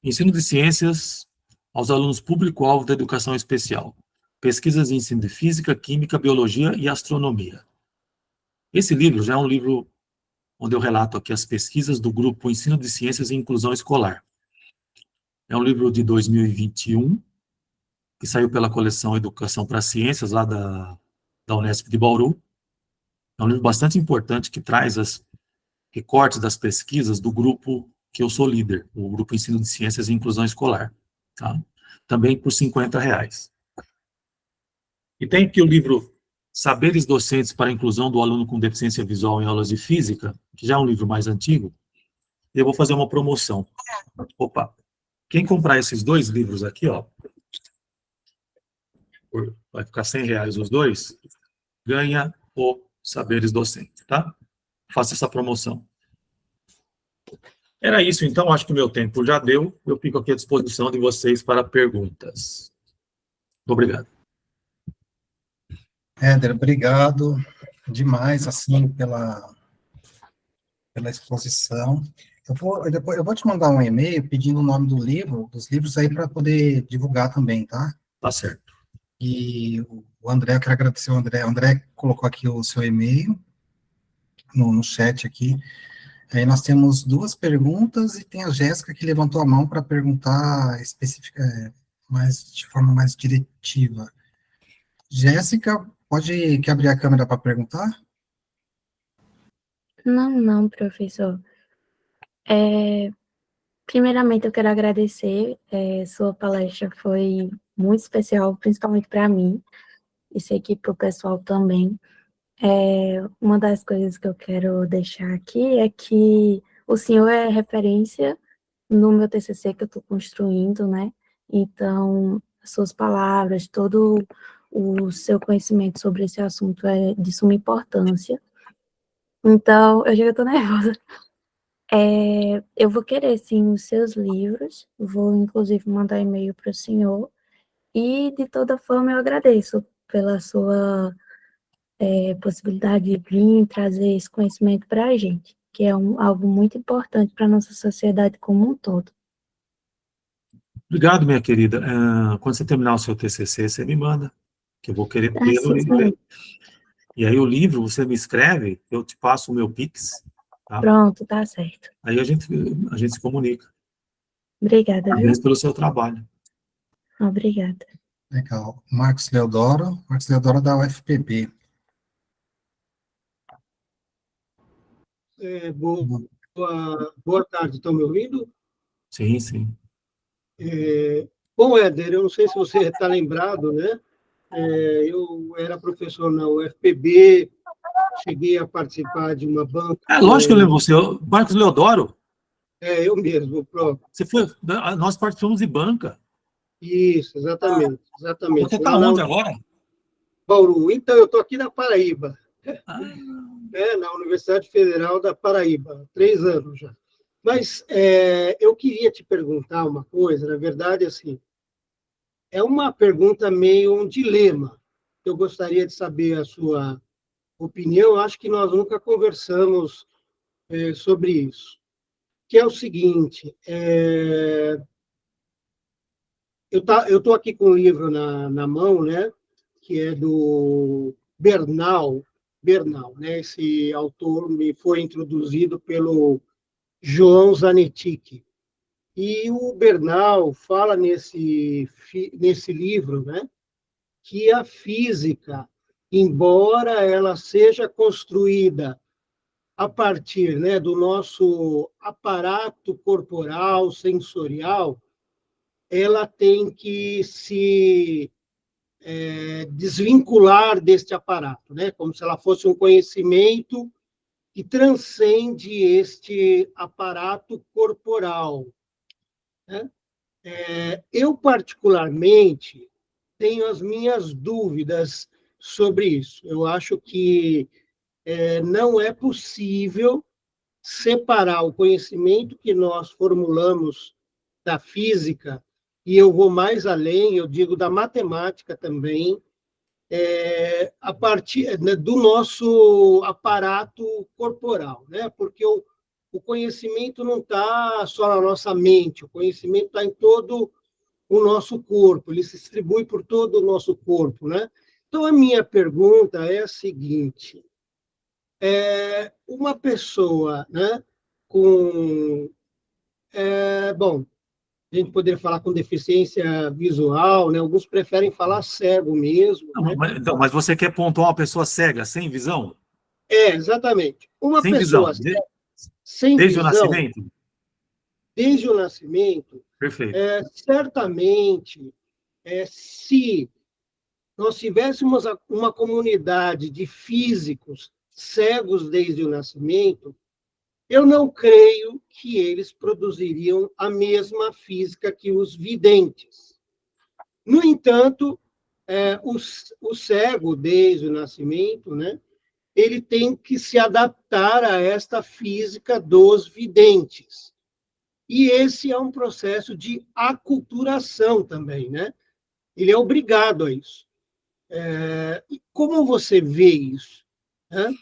Ensino de Ciências aos alunos público-alvo da educação especial. Pesquisas de ensino de física, química, biologia e astronomia. Esse livro já é um livro onde eu relato aqui as pesquisas do grupo Ensino de Ciências e Inclusão Escolar. É um livro de 2021, que saiu pela coleção Educação para Ciências, lá da Unesp de Bauru. É um livro bastante importante que traz as recortes das pesquisas do grupo que eu sou líder, o Grupo Ensino de Ciências e Inclusão Escolar. Tá? Também por R$ 50. E tem aqui o livro Saberes Docentes para a Inclusão do Aluno com Deficiência Visual em Aulas de Física, que já é um livro mais antigo, e eu vou fazer uma promoção. Opa! Quem comprar esses 2 livros aqui, ó, vai ficar R$ 100 os 2, ganha o Saberes Docentes, tá? Faça essa promoção. Era isso, então, acho que o meu tempo já deu. Eu fico aqui à disposição de vocês para perguntas. Muito obrigado.
Éder, obrigado demais, assim, pela exposição. Eu vou te mandar um e-mail pedindo o nome dos livros aí para poder divulgar também, tá?
Tá certo.
E o André, eu quero agradecer o André. O André colocou aqui o seu e-mail no chat aqui. Aí nós temos 2 perguntas e tem a Jéssica que levantou a mão para perguntar de forma mais diretiva. Jéssica, quer abrir a câmera para perguntar?
Não, professor. Primeiramente, eu quero agradecer. Sua palestra foi muito especial, principalmente para mim, e sei que para o pessoal também. Uma das coisas que eu quero deixar aqui é que o senhor é referência no meu TCC que eu estou construindo, né? Então, suas palavras, todo o seu conhecimento sobre esse assunto é de suma importância. Então, eu já estou nervosa. Eu vou querer, sim, os seus livros, vou, inclusive, mandar e-mail para o senhor, e, de toda forma, eu agradeço pela sua possibilidade de vir trazer esse conhecimento para a gente, que é algo muito importante para a nossa sociedade como um todo.
Obrigado, minha querida. Quando você terminar o seu TCC, você me manda, que eu vou querer tê-lo. E aí o livro, você me escreve, eu te passo o meu Pix. Tá?
Pronto, tá certo.
Aí a gente se comunica.
Obrigada, viu?
Parabéns pelo seu trabalho.
Obrigada.
Legal. Marcos Leodoro da UFPB.
Boa tarde, estão me ouvindo?
Sim, sim.
Bom, Éder, eu não sei se você está lembrado, né? Eu era professor na UFPB, cheguei a participar de uma banca.
Lógico que eu lembro você, Marcos Leodoro.
Eu mesmo, o próprio.
Nós participamos de banca.
Isso, exatamente.
Você está onde agora?
Bauru. Então, eu estou aqui na Paraíba. Na Universidade Federal da Paraíba, 3 anos já. Mas eu queria te perguntar uma coisa, na verdade, assim, é uma pergunta meio um dilema. Eu gostaria de saber a sua opinião, acho que nós nunca conversamos sobre isso, que é o seguinte, eu estou aqui com um livro na mão, né, que é do Bernal, né, esse autor me foi introduzido pelo João Zanetti. E o Bernal fala nesse livro, né, que a física, embora ela seja construída a partir, né, do nosso aparato corporal, sensorial, ela tem que se desvincular deste aparato, né, como se ela fosse um conhecimento que transcende este aparato corporal, né? Eu, particularmente, tenho as minhas dúvidas sobre isso. Eu acho que não é possível separar o conhecimento que nós formulamos da física, e eu vou mais além, eu digo da matemática também, a partir do nosso aparato corporal, né? Porque o conhecimento não está só na nossa mente, o conhecimento está em todo o nosso corpo, ele se distribui por todo o nosso corpo, né? Então, a minha pergunta é a seguinte: uma pessoa, né, com, bom, a gente poderia falar com deficiência visual, né? Alguns preferem falar cego mesmo,
Não,
né?
mas você quer pontuar uma pessoa cega, sem visão?
Exatamente. Uma
Sem visão,
pessoa sem
desde o
visão,
nascimento?
desde o nascimento,
Perfeito.
certamente, se nós tivéssemos uma comunidade de físicos cegos desde o nascimento, eu não creio que eles produziriam a mesma física que os videntes. No entanto, o cego, desde o nascimento, né, ele tem que se adaptar a esta física dos videntes. E esse é um processo de aculturação também, né? Ele é obrigado a isso. E como você vê isso, né?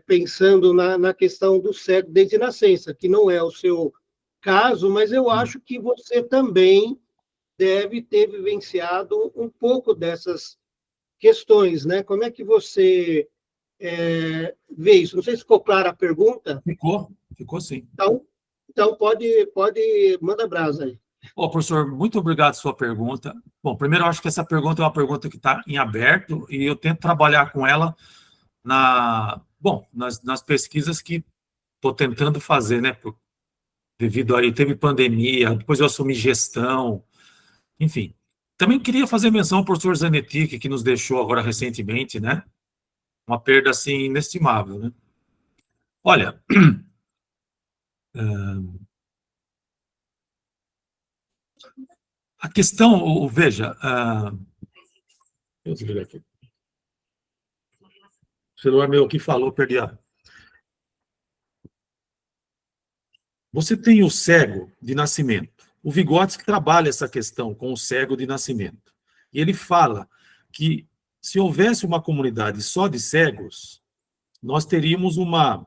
Pensando na questão do cego desde nascença, que não é o seu caso, mas eu acho que você também deve ter vivenciado um pouco dessas questões, né? Como é que você vê isso? Não sei se ficou clara a pergunta.
Ficou sim.
Então manda brasa aí.
Professor, muito obrigado pela sua pergunta. Bom, primeiro, eu acho que essa pergunta é uma pergunta que está em aberto e eu tento trabalhar com ela nas pesquisas que estou tentando fazer, né? Devido aí, teve pandemia, depois eu assumi gestão, enfim. Também queria fazer menção ao professor Zanetti, que nos deixou agora recentemente, né? Uma perda, assim, inestimável, né? Olha, a questão, veja, eu desligar aqui. O celular meu aqui falou, perdi a... Você tem o cego de nascimento. O Vygotsky trabalha essa questão com o cego de nascimento. E ele fala que se houvesse uma comunidade só de cegos, nós teríamos uma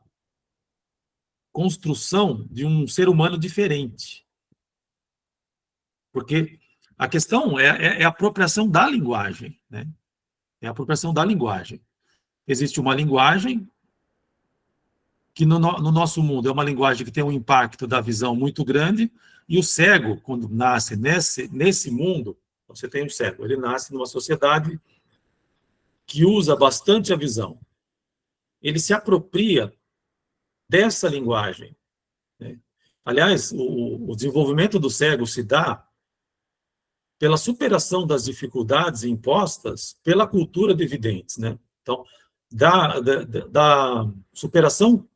construção de um ser humano diferente. Porque a questão é a apropriação da linguagem, né? É a apropriação da linguagem. Existe uma linguagem que no nosso mundo é uma linguagem que tem um impacto da visão muito grande, e o cego, quando nasce nesse mundo, você tem um cego, ele nasce numa sociedade que usa bastante a visão. Ele se apropria dessa linguagem, né? Aliás, o desenvolvimento do cego se dá pela superação das dificuldades impostas pela cultura de videntes, né? Então, da superação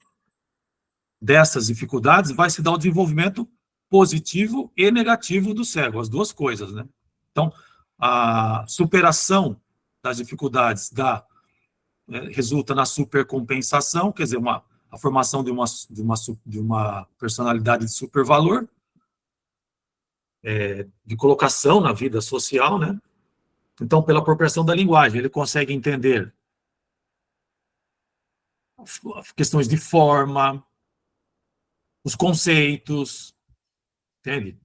dessas dificuldades vai se dar o desenvolvimento positivo e negativo do cego, as duas coisas, né? Então, a superação das dificuldades resulta na supercompensação, quer dizer, a formação de uma personalidade de supervalor, de colocação na vida social, né? Então, pela apropriação da linguagem, ele consegue entender questões de forma, os conceitos, entende?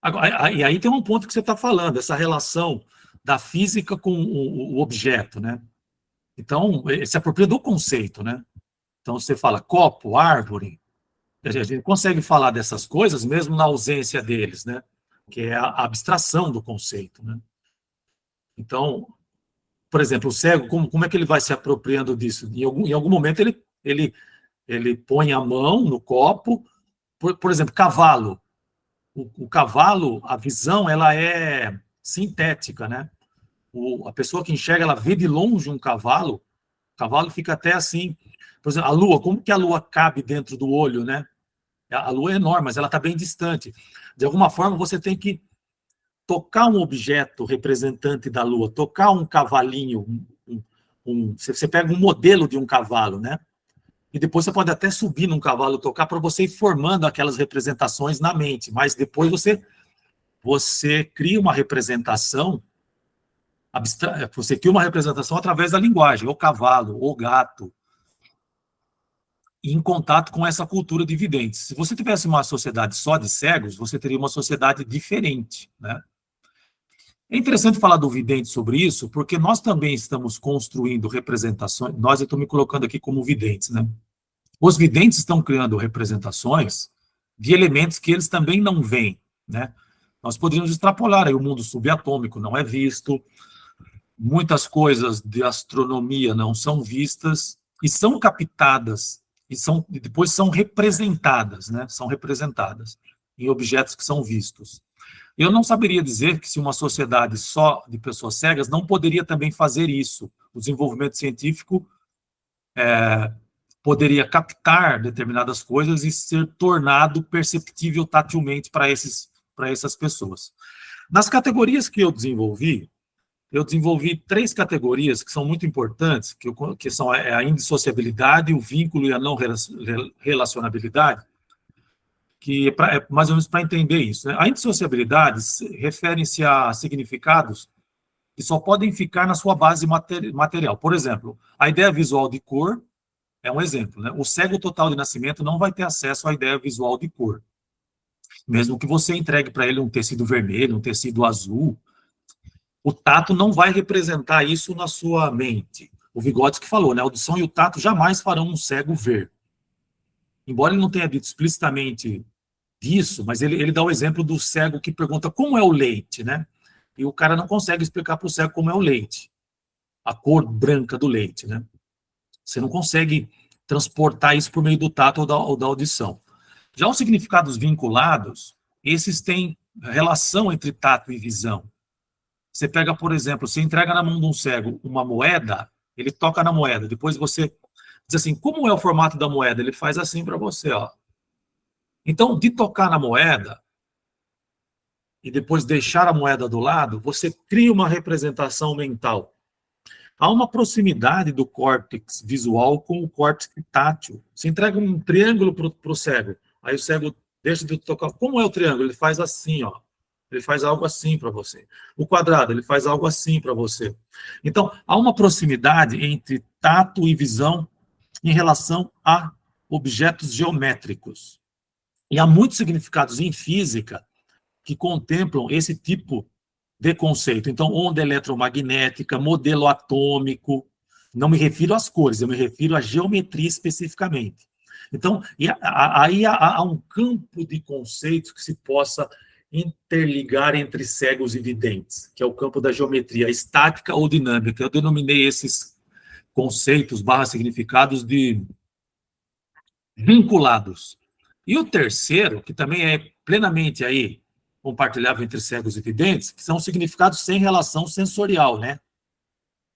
Agora, e aí tem um ponto que você está falando, essa relação da física com o objeto, né? Então, ele se apropria do conceito, né? Então, você fala copo, árvore, a gente consegue falar dessas coisas mesmo na ausência deles, né? Que é a abstração do conceito, né? Então, por exemplo, o cego, como é que ele vai se apropriando disso? Em algum momento ele põe a mão no copo, por exemplo, cavalo. O cavalo, a visão, ela é sintética, né? A pessoa que enxerga, ela vê de longe um cavalo cavalo fica até assim. Por exemplo, a lua, como que a lua cabe dentro do olho, né? A lua é enorme, mas ela está bem distante. De alguma forma, você tem que tocar um objeto representante da lua, tocar um cavalinho, você pega um modelo de um cavalo, né? E depois você pode até subir num cavalo, tocar, para você ir formando aquelas representações na mente, mas depois você cria uma representação você cria uma representação através da linguagem, o cavalo, o gato, em contato com essa cultura de videntes. Se você tivesse uma sociedade só de cegos, você teria uma sociedade diferente, né? É interessante falar do vidente sobre isso, porque nós também estamos construindo representações, eu estou me colocando aqui como videntes, né? Os videntes estão criando representações de elementos que eles também não veem, né? Nós poderíamos extrapolar aí o mundo subatômico, não é visto, muitas coisas de astronomia não são vistas e são captadas e depois são representadas, né? São representadas em objetos que são vistos. Eu não saberia dizer que se uma sociedade só de pessoas cegas não poderia também fazer isso. O desenvolvimento científico poderia captar determinadas coisas e ser tornado perceptível tatilmente para essas pessoas. Nas categorias que eu desenvolvi 3 categorias que são muito importantes, que são a indissociabilidade, o vínculo e a não relacionabilidade, que é mais ou menos para entender isso, né? A indissociabilidade refere-se a significados que só podem ficar na sua base material. Por exemplo, a ideia visual de cor é um exemplo, né? O cego total de nascimento não vai ter acesso à ideia visual de cor. Mesmo que você entregue para ele um tecido vermelho, um tecido azul, o tato não vai representar isso na sua mente. O Vygotsky falou, né? A audição e o tato jamais farão um cego ver. Embora ele não tenha dito explicitamente disso, mas ele dá o exemplo do cego que pergunta como é o leite, né? E o cara não consegue explicar para o cego como é o leite, a cor branca do leite, né? Você não consegue transportar isso por meio do tato ou da audição. Já os significados vinculados, esses têm relação entre tato e visão. Você pega, por exemplo, você entrega na mão de um cego uma moeda, ele toca na moeda, depois você diz assim, como é o formato da moeda? Ele faz assim para você, ó. Então, de tocar na moeda e depois deixar a moeda do lado, você cria uma representação mental. Há uma proximidade do córtex visual com o córtex tátil. Você entrega um triângulo para o cego, aí o cego deixa de tocar. Como é o triângulo? Ele faz assim, ó. Ele faz algo assim para você. O quadrado, ele faz algo assim para você. Então, há uma proximidade entre tato e visão em relação a objetos geométricos. E há muitos significados em física que contemplam esse tipo de conceito. Então, onda eletromagnética, modelo atômico, não me refiro às cores, eu me refiro à geometria especificamente. Então, aí há um campo de conceitos que se possa interligar entre cegos e videntes, que é o campo da geometria estática ou dinâmica. Eu denominei esses conceitos significados de vinculados. E o terceiro, que também é plenamente aí compartilhável entre cegos e videntes, que são significados sem relação sensorial, né?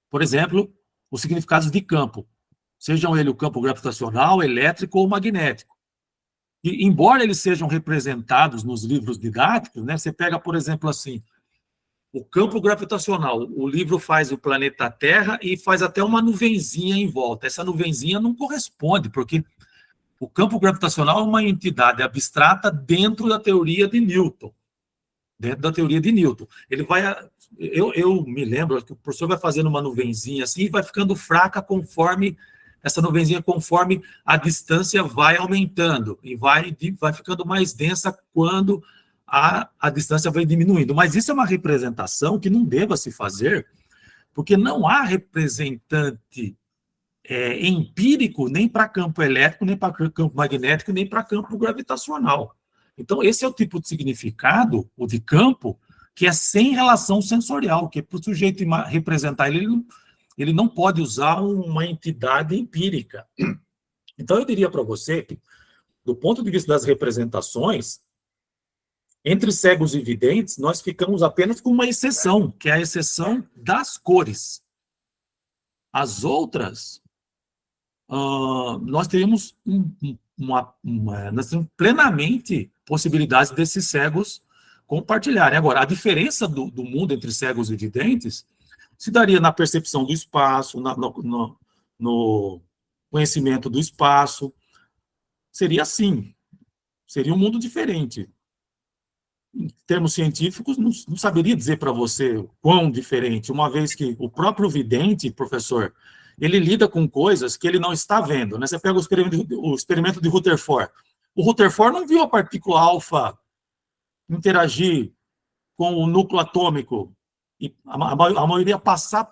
Por exemplo, os significados de campo, sejam ele o campo gravitacional, elétrico ou magnético. E, embora eles sejam representados nos livros didáticos, né, você pega, por exemplo, assim, o campo gravitacional, o livro faz o planeta Terra e faz até uma nuvenzinha em volta. Essa nuvenzinha não corresponde, porque o campo gravitacional é uma entidade abstrata dentro da teoria de Newton. Dentro da teoria de Newton. Ele vai... Eu me lembro que o professor vai fazendo uma nuvenzinha assim e vai ficando fraca conforme... Essa nuvenzinha, conforme a distância vai aumentando e vai ficando mais densa quando a distância vai diminuindo. Mas isso é uma representação que não deva se fazer, porque não há representante empírico nem para campo elétrico, nem para campo magnético, nem para campo gravitacional. Então, esse é o tipo de significado, o de campo, que é sem relação sensorial, que para o sujeito representar ele não pode usar uma entidade empírica. Então, eu diria para você que, do ponto de vista das representações, entre cegos e videntes, nós ficamos apenas com uma exceção, que é a exceção das cores. As outras nós teríamos nós temos plenamente possibilidades desses cegos compartilharem. Agora, a diferença do mundo entre cegos e videntes se daria na percepção do espaço, no conhecimento do espaço. Seria assim, seria um mundo diferente. Em termos científicos, não saberia dizer para você quão diferente, uma vez que o próprio vidente, professor, ele lida com coisas que ele não está vendo, né? Você pega o experimento de Rutherford. O Rutherford não viu a partícula alfa interagir com o núcleo atômico e a maioria passar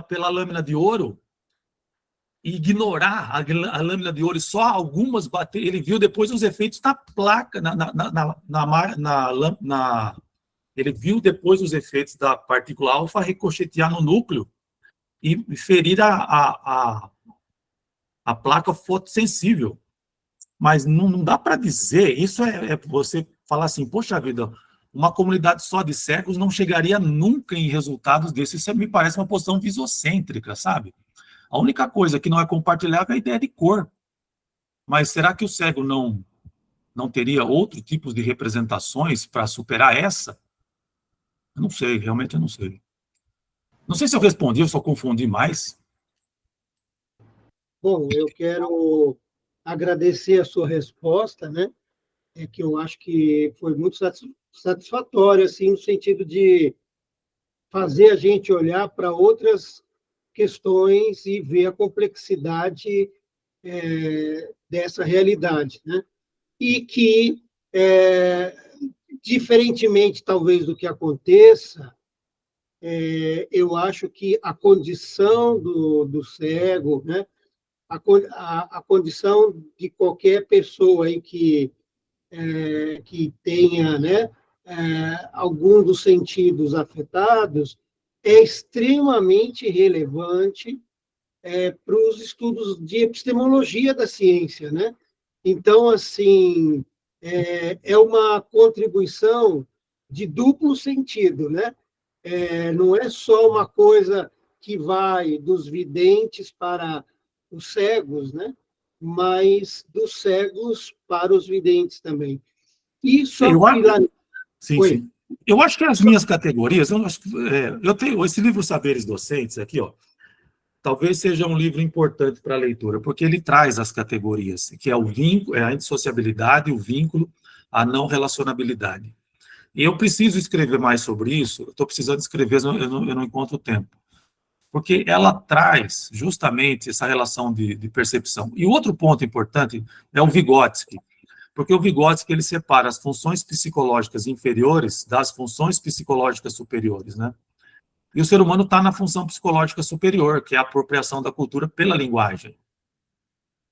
pela lâmina de ouro e ignorar a lâmina de ouro e só algumas bater. Ele viu depois os efeitos na placa, ele viu depois os efeitos da partícula alfa ricochetear no núcleo e ferir a placa fotossensível. Mas não dá para dizer, isso é você falar assim, poxa vida, uma comunidade só de cegos não chegaria nunca em resultados desses. Isso me parece uma posição visocêntrica, sabe? A única coisa que não é compartilhável é a ideia de cor. Mas será que o cego não teria outros tipos de representações para superar essa? Eu não sei, realmente eu não sei. Não sei se eu respondi, eu só confundi mais.
Bom, eu quero agradecer a sua resposta, né? Que eu acho que foi muito satisfatória, assim, no sentido de fazer a gente olhar para outras questões e ver a complexidade dessa realidade, né? E que, diferentemente, talvez, do que aconteça, eu acho que a condição do cego, né? A condição de qualquer pessoa aí que tenha, né, algum dos sentidos afetados, é extremamente relevante para os estudos de epistemologia da ciência, né? Então, assim, é uma contribuição de duplo sentido, né? Não é só uma coisa que vai dos videntes para os cegos, né? Mas dos cegos para os videntes também. E só
sim. Eu acho que as minhas categorias, eu tenho esse livro Saberes Docentes aqui, ó, talvez seja um livro importante para a leitura, porque ele traz as categorias, que é o vínculo, a indissociabilidade, o vínculo, a não relacionabilidade. E eu preciso escrever mais sobre isso, eu estou precisando escrever, eu não encontro tempo, porque ela traz justamente essa relação de percepção. E outro ponto importante é o Vygotsky, porque o Vygotsky ele separa as funções psicológicas inferiores das funções psicológicas superiores, né? E o ser humano está na função psicológica superior, que é a apropriação da cultura pela linguagem.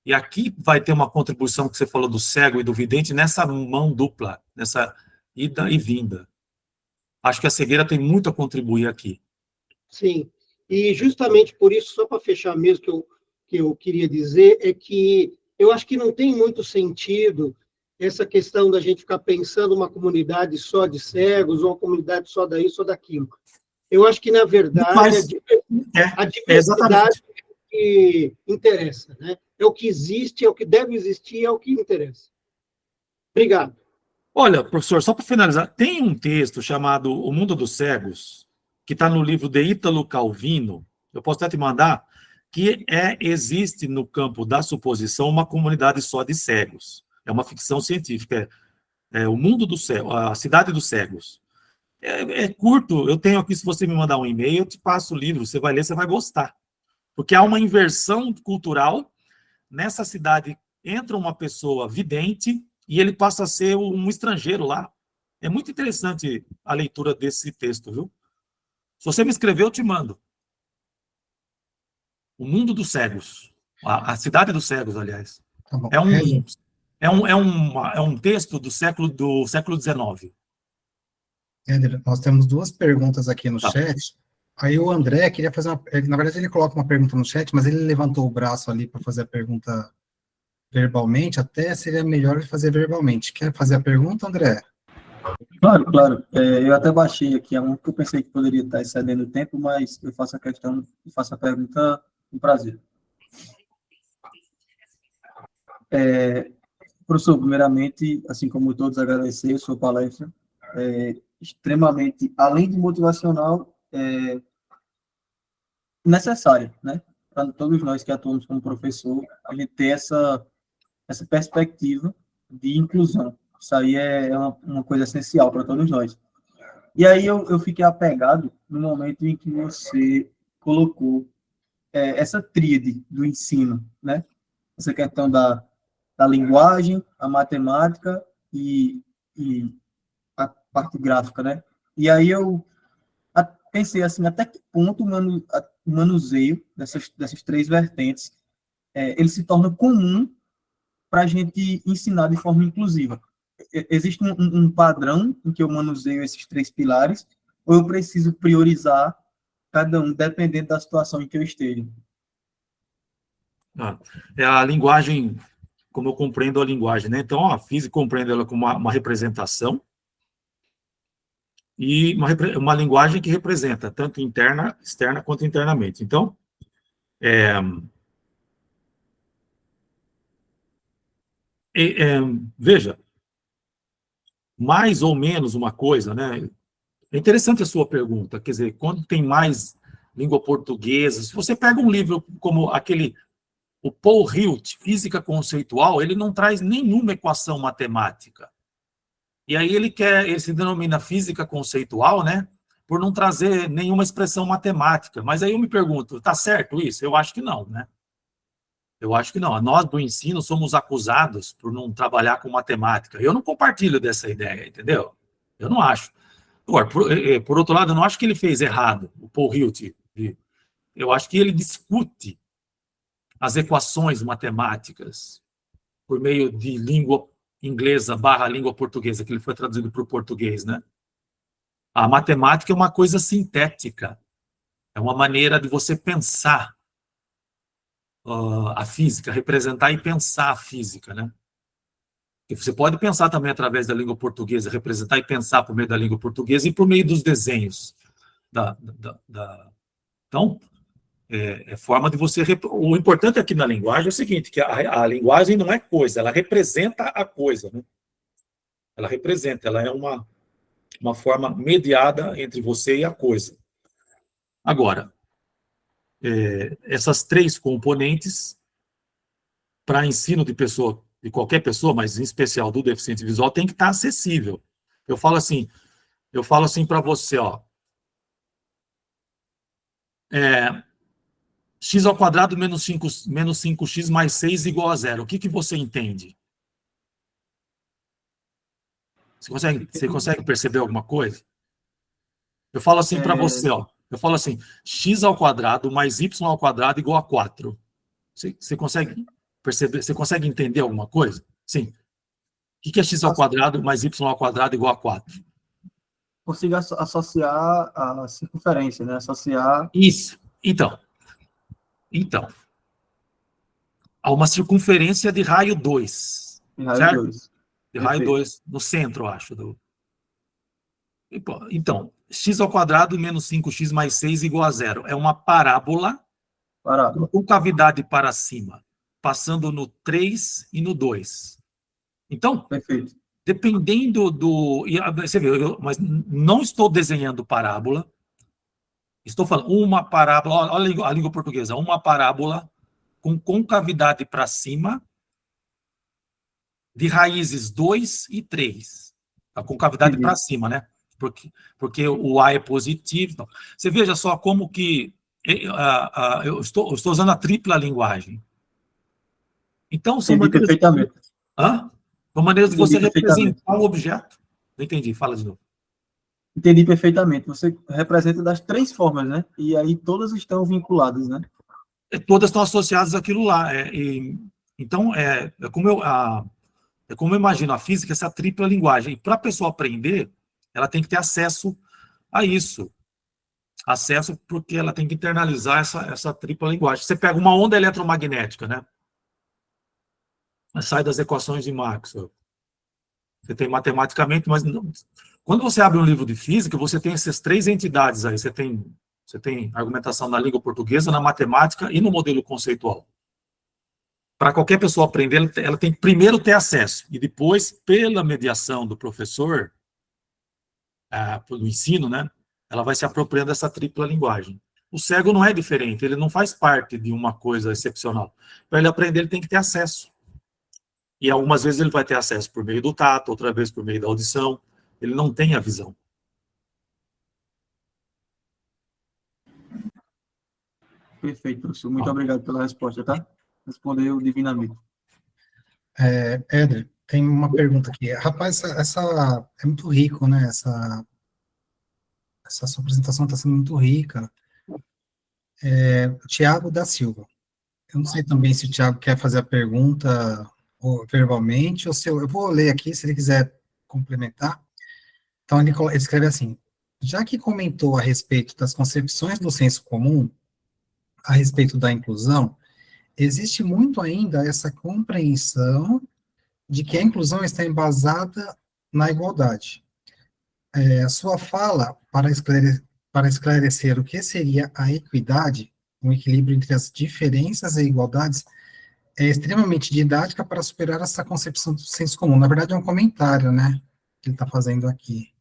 E aqui vai ter uma contribuição que você falou do cego e do vidente nessa mão dupla, nessa ida e vinda. Acho que a cegueira tem muito a contribuir aqui.
Sim, e justamente por isso, só para fechar mesmo, que eu queria dizer, é que eu acho que não tem muito sentido essa questão da gente ficar pensando uma comunidade só de cegos, ou uma comunidade só daí, só daquilo. Eu acho que, na verdade, a diversidade é que interessa, né? É o que existe, é o que deve existir, é o que interessa. Obrigado.
Olha, professor, só para finalizar, tem um texto chamado O Mundo dos Cegos, que está no livro de Ítalo Calvino, eu posso até te mandar, que existe no campo da suposição uma comunidade só de cegos. É uma ficção científica, o mundo dos cegos, a cidade dos cegos. É curto, eu tenho aqui, se você me mandar um e-mail, eu te passo o livro, você vai ler, você vai gostar. Porque há uma inversão cultural, nessa cidade entra uma pessoa vidente e ele passa a ser um estrangeiro lá. É muito interessante a leitura desse texto, viu? Se você me escrever, eu te mando. O Mundo dos Cegos. A Cidade dos Cegos, aliás.
Tá bom.
É um texto do século XIX.
Éder, nós temos duas perguntas aqui no
Tá.
chat. Aí o André queria fazer na verdade, ele coloca uma pergunta no chat, mas ele levantou o braço ali para fazer a pergunta verbalmente, até seria melhor ele fazer verbalmente. Quer fazer a pergunta, André?
Claro. Eu até baixei aqui, é um que eu pensei que poderia estar excedendo o tempo, mas eu faço a pergunta com prazer. Professor, primeiramente, assim como todos, agradecer a sua palestra, extremamente, além de motivacional, necessária, né? Para todos nós que atuamos como professor, a gente ter essa perspectiva de inclusão. Isso aí é uma coisa essencial para todos nós. E aí eu fiquei apegado no momento em que você colocou essa tríade do ensino, né? Essa questão da linguagem, a matemática e a parte gráfica, né? E aí eu pensei assim, até que ponto o manuseio dessas três vertentes ele se torna comum para a gente ensinar de forma inclusiva. Existe um padrão em que eu manuseio esses três pilares, ou eu preciso priorizar cada um, dependendo da situação em que eu esteja?
É a linguagem, como eu compreendo a linguagem, né? Então, a física compreende ela como uma representação e uma linguagem que representa tanto interna, externa, quanto internamente. Então, veja, mais ou menos uma coisa, né? É interessante a sua pergunta, quer dizer, quando tem mais língua portuguesa, se você pega um livro como o Paul Hilt, Física Conceitual, ele não traz nenhuma equação matemática. E aí ele se denomina física conceitual, né? Por não trazer nenhuma expressão matemática. Mas aí eu me pergunto, está certo isso? Eu acho que não, né? Eu acho que não. Nós do ensino somos acusados por não trabalhar com matemática. Eu não compartilho dessa ideia, entendeu? Eu não acho. Por outro lado, eu não acho que ele fez errado, o Paul Hilt. Eu acho que ele discute as equações matemáticas por meio de língua inglesa / língua portuguesa, que ele foi traduzido para o português, né? A matemática é uma coisa sintética, é uma maneira de você pensar a física, representar e pensar a física, né? E você pode pensar também através da língua portuguesa, representar e pensar por meio da língua portuguesa e por meio dos desenhos. Então, forma de você... O importante aqui na linguagem é o seguinte, que a linguagem não é coisa, ela representa a coisa, né? Ela representa, ela é uma forma mediada entre você e a coisa. Agora, essas três componentes, para ensino de qualquer pessoa, mas em especial do deficiente visual, tem que estar acessível. Eu falo assim para você, ó, x ao quadrado menos 5x mais 6 igual a zero. O que você entende? Você consegue perceber alguma coisa? Eu falo assim para você, ó. Eu falo assim, x ao quadrado mais y ao quadrado igual a 4. Você consegue perceber? Você consegue entender alguma coisa? Sim. O que é x ao quadrado mais y ao quadrado igual a 4?
Consigo associar a circunferência, né? Associar...
Isso. Então, há uma circunferência de raio 2.
Raio 2.
De raio 2, no centro, eu acho. Então, x ao quadrado menos 5x mais 6 igual a zero. É uma parábola com cavidade para cima, passando no 3 e no 2. Então,
perfeito.
Dependendo do... Você vê, mas não estou desenhando parábola. Estou falando uma parábola, olha a língua portuguesa, uma parábola com concavidade para cima de raízes 2 e 3. A concavidade para cima, né? Porque o A é positivo. Então, você veja só como que eu estou usando a tripla linguagem. Então, são maneiras...
perfeitamente.
São maneiras de você representar o objeto. Não entendi, fala de novo.
Entendi perfeitamente. Você representa das três formas, né? E aí todas estão vinculadas, né?
Todas estão associadas àquilo lá. Então, como eu imagino a física, essa tripla linguagem. E para a pessoa aprender, ela tem que ter acesso a isso. Acesso porque ela tem que internalizar essa tripla linguagem. Você pega uma onda eletromagnética, né? Sai das equações de Maxwell. Você tem matematicamente, mas não, quando você abre um livro de física, você tem essas três entidades aí. Você tem argumentação na língua portuguesa, na matemática e no modelo conceitual. para qualquer pessoa aprender, ela tem que primeiro ter acesso, e depois, pela mediação do professor, do ensino, né, ela vai se apropriando dessa tripla linguagem. O cego não é diferente, ele não faz parte de uma coisa excepcional. Para ele aprender, ele tem que ter acesso. E algumas vezes ele vai ter acesso por meio do tato, outra vez por meio da audição. Ele não tem a visão.
Perfeito, professor. Muito obrigado pela resposta, tá? Respondeu divinamente.
Éder, tem uma pergunta aqui. Rapaz, essa é muito rico, né? Essa sua apresentação está sendo muito rica. Tiago da Silva. Eu não sei também se o Tiago quer fazer a pergunta verbalmente, ou se eu vou ler aqui, se ele quiser complementar. Então, ele escreve assim: já que comentou a respeito das concepções do senso comum, a respeito da inclusão, existe muito ainda essa compreensão de que a inclusão está embasada na igualdade. A sua fala, para esclarecer o que seria a equidade, um equilíbrio entre as diferenças e igualdades, é extremamente didática para superar essa concepção do senso comum. Na verdade, é um comentário, né, que ele está fazendo aqui.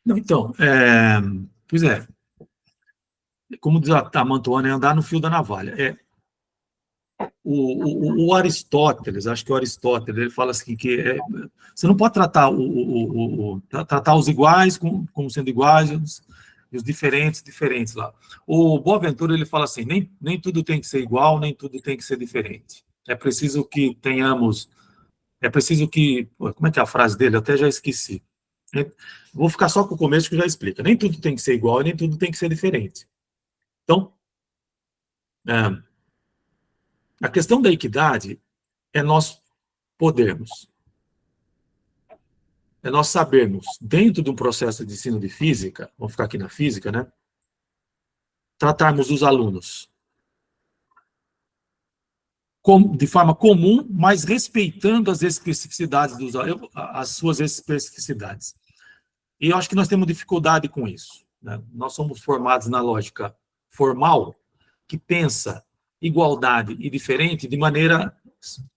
Não, então, pois é, como diz a Mantuana, é andar no fio da navalha. O Aristóteles, acho que o Aristóteles, ele fala assim que você não pode tratar tratar os iguais como sendo iguais e os diferentes lá. O Boaventura, ele fala assim, nem tudo tem que ser igual, nem tudo tem que ser diferente. É preciso que tenhamos, como é que é a frase dele? Eu até já esqueci. Vou ficar só com o começo que já explica. Nem tudo tem que ser igual, nem tudo tem que ser diferente. Então, a questão da equidade é nós podermos, é nós sabermos, dentro de um processo de ensino de física, vamos ficar aqui na física, né? Tratarmos os alunos de forma comum, mas respeitando as especificidades as suas especificidades. E eu acho que nós temos dificuldade com isso, né? Nós somos formados na lógica formal, que pensa igualdade e diferente de maneira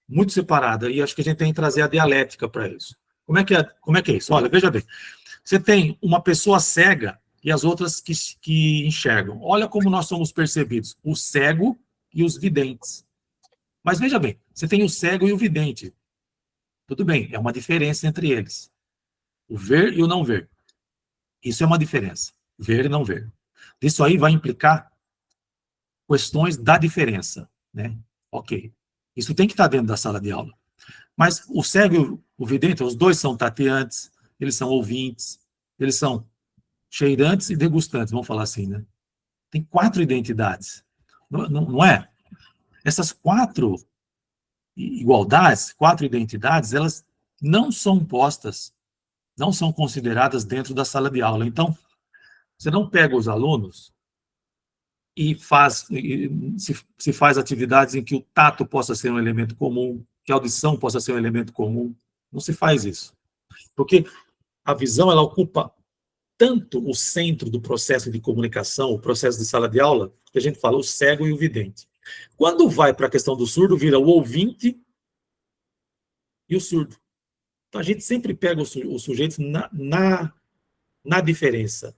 muito separada, e acho que a gente tem que trazer a dialética para isso. Como é que é isso? Olha, veja bem, você tem uma pessoa cega e as outras que enxergam. Olha como nós somos percebidos, o cego e os videntes. Mas veja bem, você tem o cego e o vidente. Tudo bem, é uma diferença entre eles. O ver e o não ver. Isso é uma diferença, ver e não ver. Isso aí vai implicar questões da diferença, né? Ok. Isso tem que estar dentro da sala de aula. Mas o cego e o vidente, os dois são tateantes, eles são ouvintes, eles são cheirantes e degustantes, vamos falar assim, né? Tem 4 identidades, não é? Essas 4 igualdades, 4 identidades, elas não são postas, não são consideradas dentro da sala de aula. Então, você não pega os alunos e se faz atividades em que o tato possa ser um elemento comum, que a audição possa ser um elemento comum. Não se faz isso. Porque a visão, ela ocupa tanto o centro do processo de comunicação, o processo de sala de aula, que a gente fala o cego e o vidente. Quando vai para a questão do surdo, vira o ouvinte e o surdo. Então, a gente sempre pega os sujeitos na diferença.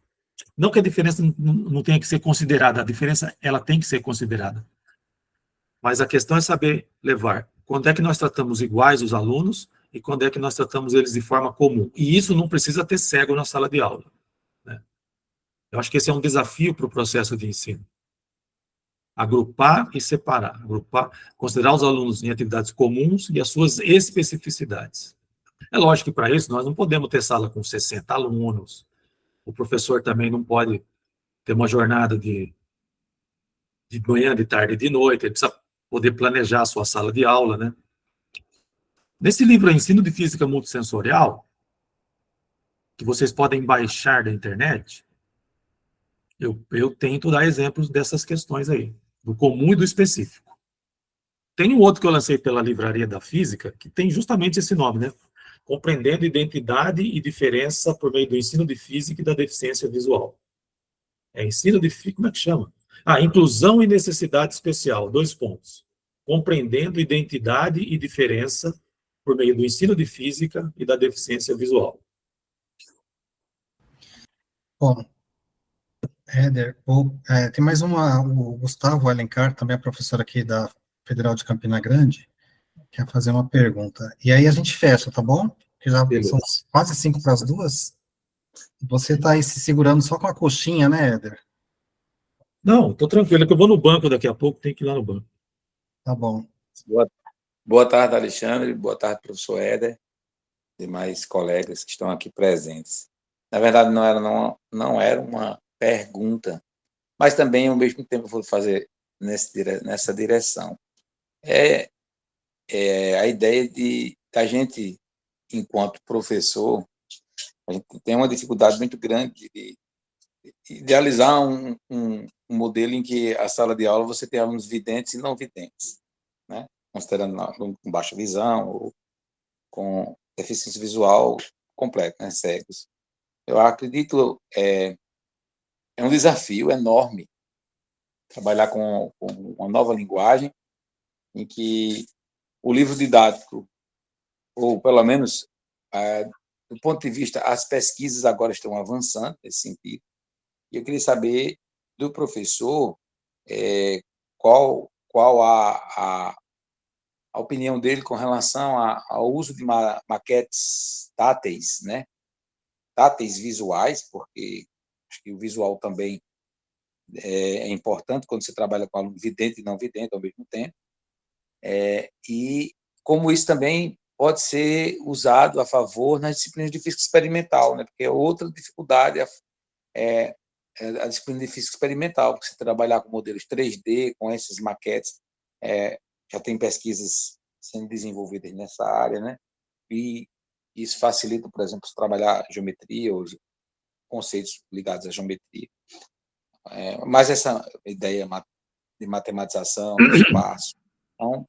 Não que a diferença não tenha que ser considerada, a diferença ela tem que ser considerada. Mas a questão é saber levar. Quando é que nós tratamos iguais os alunos e quando é que nós tratamos eles de forma comum. E isso não precisa ter cego na sala de aula, né? Eu acho que esse é um desafio para o processo de ensino. Agrupar e separar. Agrupar, considerar os alunos em atividades comuns e as suas especificidades. É lógico que para isso nós não podemos ter sala com 60 alunos. O professor também não pode ter uma jornada de manhã, de tarde e de noite, ele precisa poder planejar a sua sala de aula, né? Nesse livro, Ensino de Física Multissensorial, que vocês podem baixar da internet, eu tento dar exemplos dessas questões aí, do comum e do específico. Tem um outro que eu lancei pela Livraria da Física, que tem justamente esse nome, né? Compreendendo identidade e diferença por meio do ensino de física e da deficiência visual. Ensino de física, como é que chama? Inclusão e necessidade especial, 2 pontos. Compreendendo identidade e diferença por meio do ensino de física e da deficiência visual.
Bom, Éder, tem mais uma, o Gustavo Alencar, também é professor aqui da Federal de Campina Grande, quer fazer uma pergunta. E aí a gente fecha, tá bom? Porque já
Beleza.
são quase 5 para as 2. Você está aí se segurando só com a coxinha, né, Éder?
Não, estou tranquilo, é que eu vou no banco daqui a pouco, tem que ir lá no banco.
Tá bom.
Boa tarde, Alexandre. Boa tarde, professor Éder, demais colegas que estão aqui presentes. Na verdade, não era uma pergunta, mas também, ao mesmo tempo, eu vou fazer nessa direção. É a ideia da gente, enquanto professor, a gente tem uma dificuldade muito grande de idealizar um modelo em que a sala de aula você tem alunos videntes e não videntes, né? Considerando alunos com baixa visão ou com deficiência visual completa, né? Cegos. Eu acredito é um desafio enorme trabalhar com uma nova linguagem em que o livro didático, ou pelo menos do ponto de vista, as pesquisas agora estão avançando nesse sentido. E eu queria saber do professor qual a opinião dele com relação ao uso de maquetes táteis, né? Táteis visuais, porque acho que o visual também é importante quando você trabalha com aluno vidente e não vidente ao mesmo tempo, e como isso também pode ser usado a favor nas disciplinas de física experimental, né? Porque outra dificuldade é a disciplina de física experimental, porque você trabalhar com modelos 3D, com essas maquetes, já tem pesquisas sendo desenvolvidas nessa área, né? E isso facilita, por exemplo, trabalhar geometria ou conceitos ligados à geometria. Mas essa ideia de matematização do espaço. Então,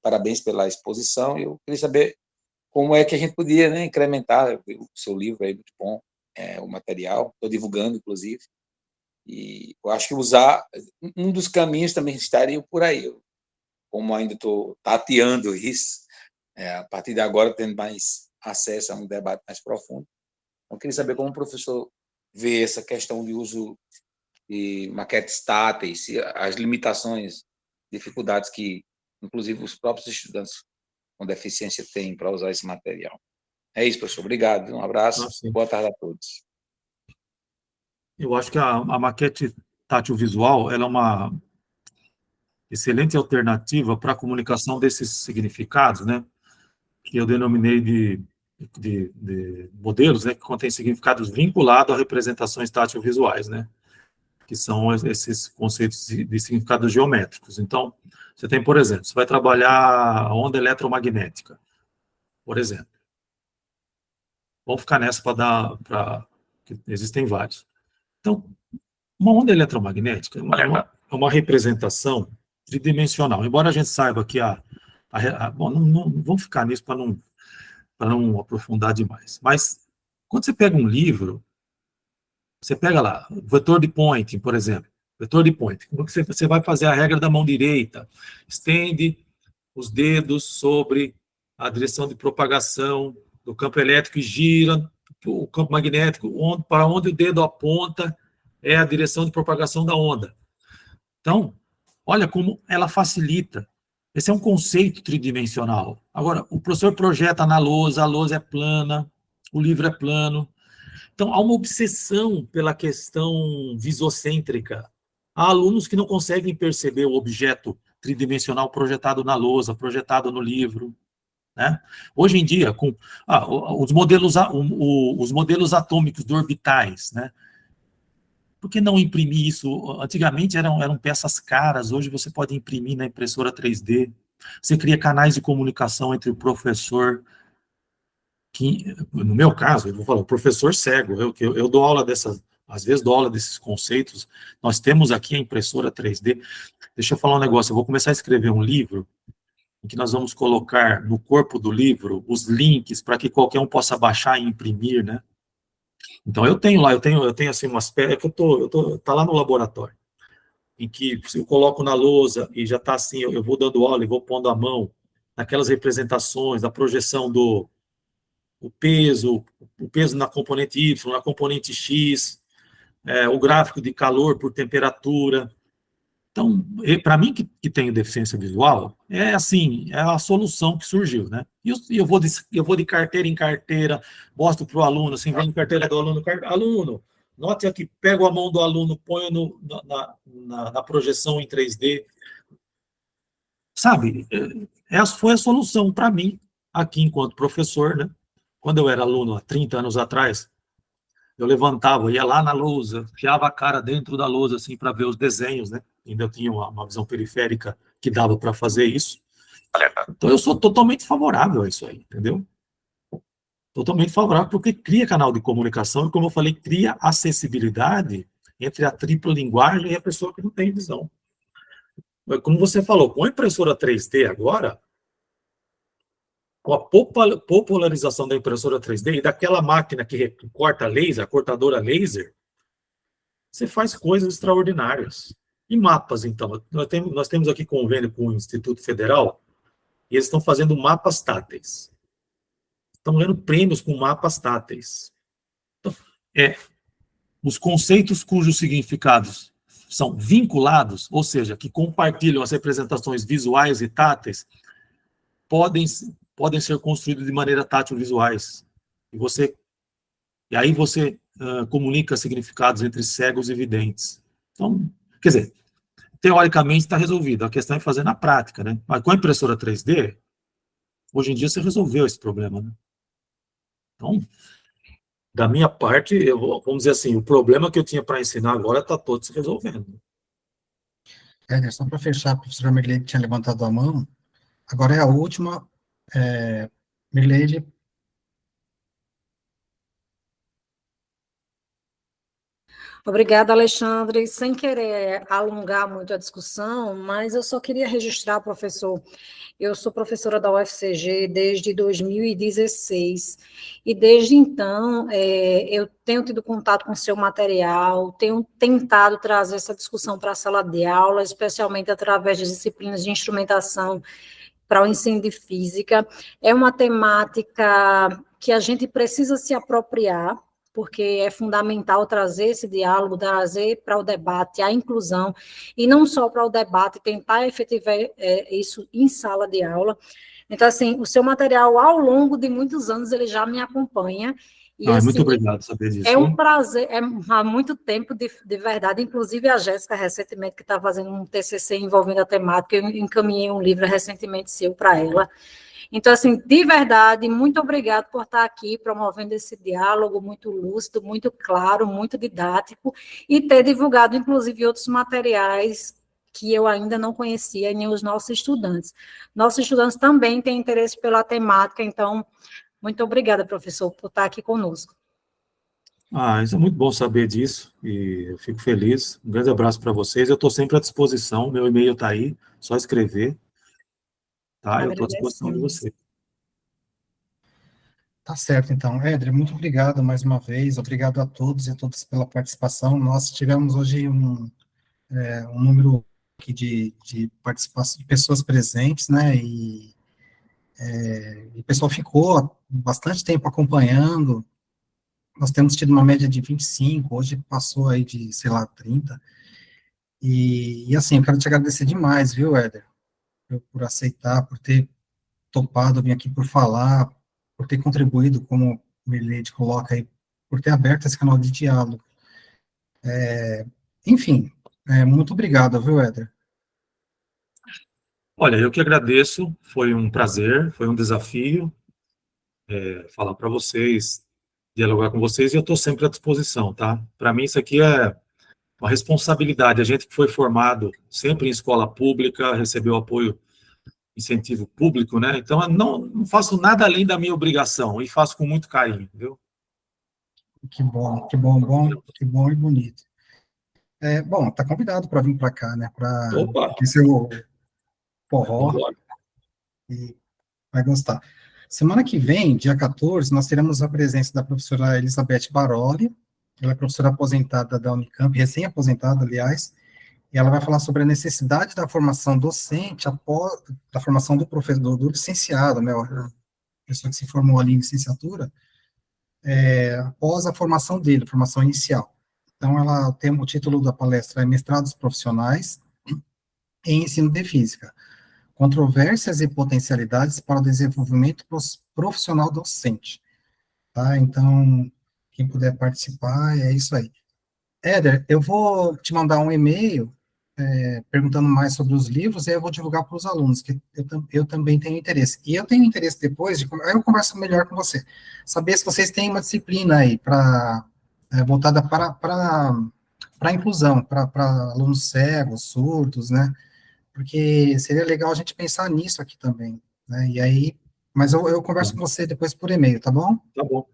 parabéns pela exposição. Eu queria saber como é que a gente podia, né, incrementar. O seu livro é muito bom, o material, estou divulgando, inclusive, e eu acho que usar um dos caminhos também estaria por aí. Como ainda estou tateando isso, a partir de agora tendo mais acesso a um debate mais profundo. Eu queria saber como o professor vê essa questão de uso de maquetes táteis, as limitações, dificuldades que, inclusive, os próprios estudantes com deficiência têm para usar esse material. É isso, professor. Obrigado. Um abraço. Boa tarde a todos.
Eu acho que a maquete tátil visual ela é uma excelente alternativa para a comunicação desses significados, né? Que eu denominei de modelos, né? Que contêm significados vinculados a representações tátil visuais, né? Que são esses conceitos de significados geométricos. Então, você tem, por exemplo, você vai trabalhar a onda eletromagnética, por exemplo. Vamos ficar nessa existem vários. Então, uma onda eletromagnética é uma representação tridimensional. Embora a gente saiba que bom, não vamos ficar nisso para não aprofundar demais. Mas, quando você pega um livro, você pega lá, vetor de Poynting, por exemplo. Vetor de Poynting. Quando você vai fazer a regra da mão direita, estende os dedos sobre a direção de propagação do campo elétrico e gira o campo magnético, para onde o dedo aponta é a direção de propagação da onda. Então, olha como ela facilita. Esse é um conceito tridimensional. Agora, o professor projeta na lousa, a lousa é plana, o livro é plano. Então, há uma obsessão pela questão visocêntrica. Há alunos que não conseguem perceber o objeto tridimensional projetado na lousa, projetado no livro. Né? Hoje em dia, com os modelos atômicos de orbitais, né? Por que não imprimir isso? Antigamente eram peças caras, hoje você pode imprimir na impressora 3D. Você cria canais de comunicação entre o professor, que, no meu caso, eu vou falar, o professor cego, eu dou aula às vezes dou aula desses conceitos, nós temos aqui a impressora 3D. Deixa eu falar um negócio, eu vou começar a escrever um livro, em que nós vamos colocar no corpo do livro os links para que qualquer um possa baixar e imprimir, né? Então eu tenho assim umas pedras que tá lá no laboratório. em que eu coloco na lousa e já está assim, eu vou dando aula e vou pondo a mão naquelas representações, da projeção do o peso na componente Y, na componente X, o gráfico de calor por temperatura. Então, para mim que tenho deficiência visual, é assim, é a solução que surgiu, né? E eu vou de carteira em carteira, mostro para o aluno, assim, vem em carteira do aluno, aluno, note aqui, pego a mão do aluno, ponho na projeção em 3D. Sabe, essa foi a solução para mim, aqui enquanto professor, né? Quando eu era aluno, há 30 anos atrás, eu levantava, ia lá na lousa, enfiava a cara dentro da lousa, assim, para ver os desenhos, né? Ainda tinha uma visão periférica que dava para fazer isso. Então, eu sou totalmente favorável a isso aí, entendeu? Totalmente favorável, porque cria canal de comunicação e, como eu falei, cria acessibilidade entre a tripla linguagem e a pessoa que não tem visão. Como você falou, com a impressora 3D agora, com a popularização da impressora 3D e daquela máquina que corta laser, a cortadora laser, você faz coisas extraordinárias. E mapas, então. Nós temos aqui convênio com o Instituto Federal e eles estão fazendo mapas táteis. Estão ganhando prêmios com mapas táteis. Então, os conceitos cujos significados são vinculados, ou seja, que compartilham as representações visuais e táteis, podem ser construídos de maneira tátil-visuais. E aí você comunica significados entre cegos e videntes. Então, quer dizer, teoricamente está resolvido. A questão é fazer na prática, né? Mas com a impressora 3D, hoje em dia você resolveu esse problema, né? Então, da minha parte, vamos dizer assim, o problema que eu tinha para ensinar agora está todo se resolvendo.
Só para fechar, a professora Mirleide tinha levantado a mão, agora é a última. Mirleide.
Obrigada, Alexandre. Sem querer alongar muito a discussão, mas eu só queria registrar, professor, eu sou professora da UFCG desde 2016, e desde então eu tenho tido contato com o seu material, tenho tentado trazer essa discussão para a sala de aula, especialmente através de disciplinas de instrumentação para o ensino de física. É uma temática que a gente precisa se apropriar, porque é fundamental trazer esse diálogo, trazer para o debate a inclusão, e não só para o debate, tentar efetivar isso em sala de aula. Então, assim, o seu material, ao longo de muitos anos, ele já me acompanha. E, assim,
muito obrigado por saber disso.
É um prazer, há muito tempo, de verdade, inclusive a Jéssica, recentemente, que está fazendo um TCC envolvendo a temática, eu encaminhei um livro recentemente seu para ela. Então, assim, de verdade, muito obrigado por estar aqui promovendo esse diálogo muito lúcido, muito claro, muito didático, e ter divulgado, inclusive, outros materiais que eu ainda não conhecia, nem os nossos estudantes. Nossos estudantes também têm interesse pela temática, então, muito obrigada, professor, por estar aqui conosco.
Isso é muito bom saber disso, e eu fico feliz. Um grande abraço para vocês, eu estou sempre à disposição, meu e-mail está aí, só escrever. Tá, eu estou à disposição de você.
Tá certo, então. Éder, muito obrigado mais uma vez, obrigado a todos e a todas pela participação. Nós tivemos hoje um número aqui de participação, de pessoas presentes, né, e o pessoal ficou bastante tempo acompanhando. Nós temos tido uma média de 25, hoje passou aí de, sei lá, 30. E assim, eu quero te agradecer demais, viu, Éder? Por aceitar, por ter topado vir aqui, por falar, por ter contribuído, como o Mirleide coloca aí, por ter aberto esse canal de diálogo. Enfim, muito obrigado, viu, Éder?
Olha, eu que agradeço, foi um prazer, foi um desafio falar para vocês, dialogar com vocês, e eu estou sempre à disposição, tá? Para mim isso aqui é uma responsabilidade, a gente que foi formado sempre em escola pública, recebeu apoio, incentivo público, né? Então, eu não faço nada além da minha obrigação, e faço com muito carinho, viu?
Que bom, que bom e bonito. Bom, tá convidado para vir para cá, né? Para conhecer o forró, e vai gostar. Semana que vem, dia 14, nós teremos a presença da professora Elizabeth Baroli, ela é professora aposentada da Unicamp, recém-aposentada, aliás, e ela vai falar sobre a necessidade da formação docente após, da formação do professor, do licenciado, né, a pessoa que se formou ali em licenciatura, após a formação dele, formação inicial. Então, ela tem o título da palestra é Mestrados Profissionais em Ensino de Física, Controvérsias e Potencialidades para o Desenvolvimento Profissional Docente. Tá? Então, quem puder participar, é isso aí. Éder, eu vou te mandar um e-mail perguntando mais sobre os livros, e aí eu vou divulgar para os alunos, que eu também tenho interesse. E eu tenho interesse depois, aí eu converso melhor com você, saber se vocês têm uma disciplina aí voltada para a inclusão, para alunos cegos, surdos, né? Porque seria legal a gente pensar nisso aqui também, né? E aí, mas eu converso com você depois por e-mail, tá bom?
Tá bom.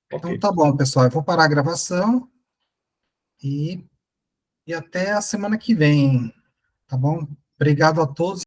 Então
Ok.
tá bom, pessoal, eu vou parar a gravação e até a semana que vem, tá bom? Obrigado a todos.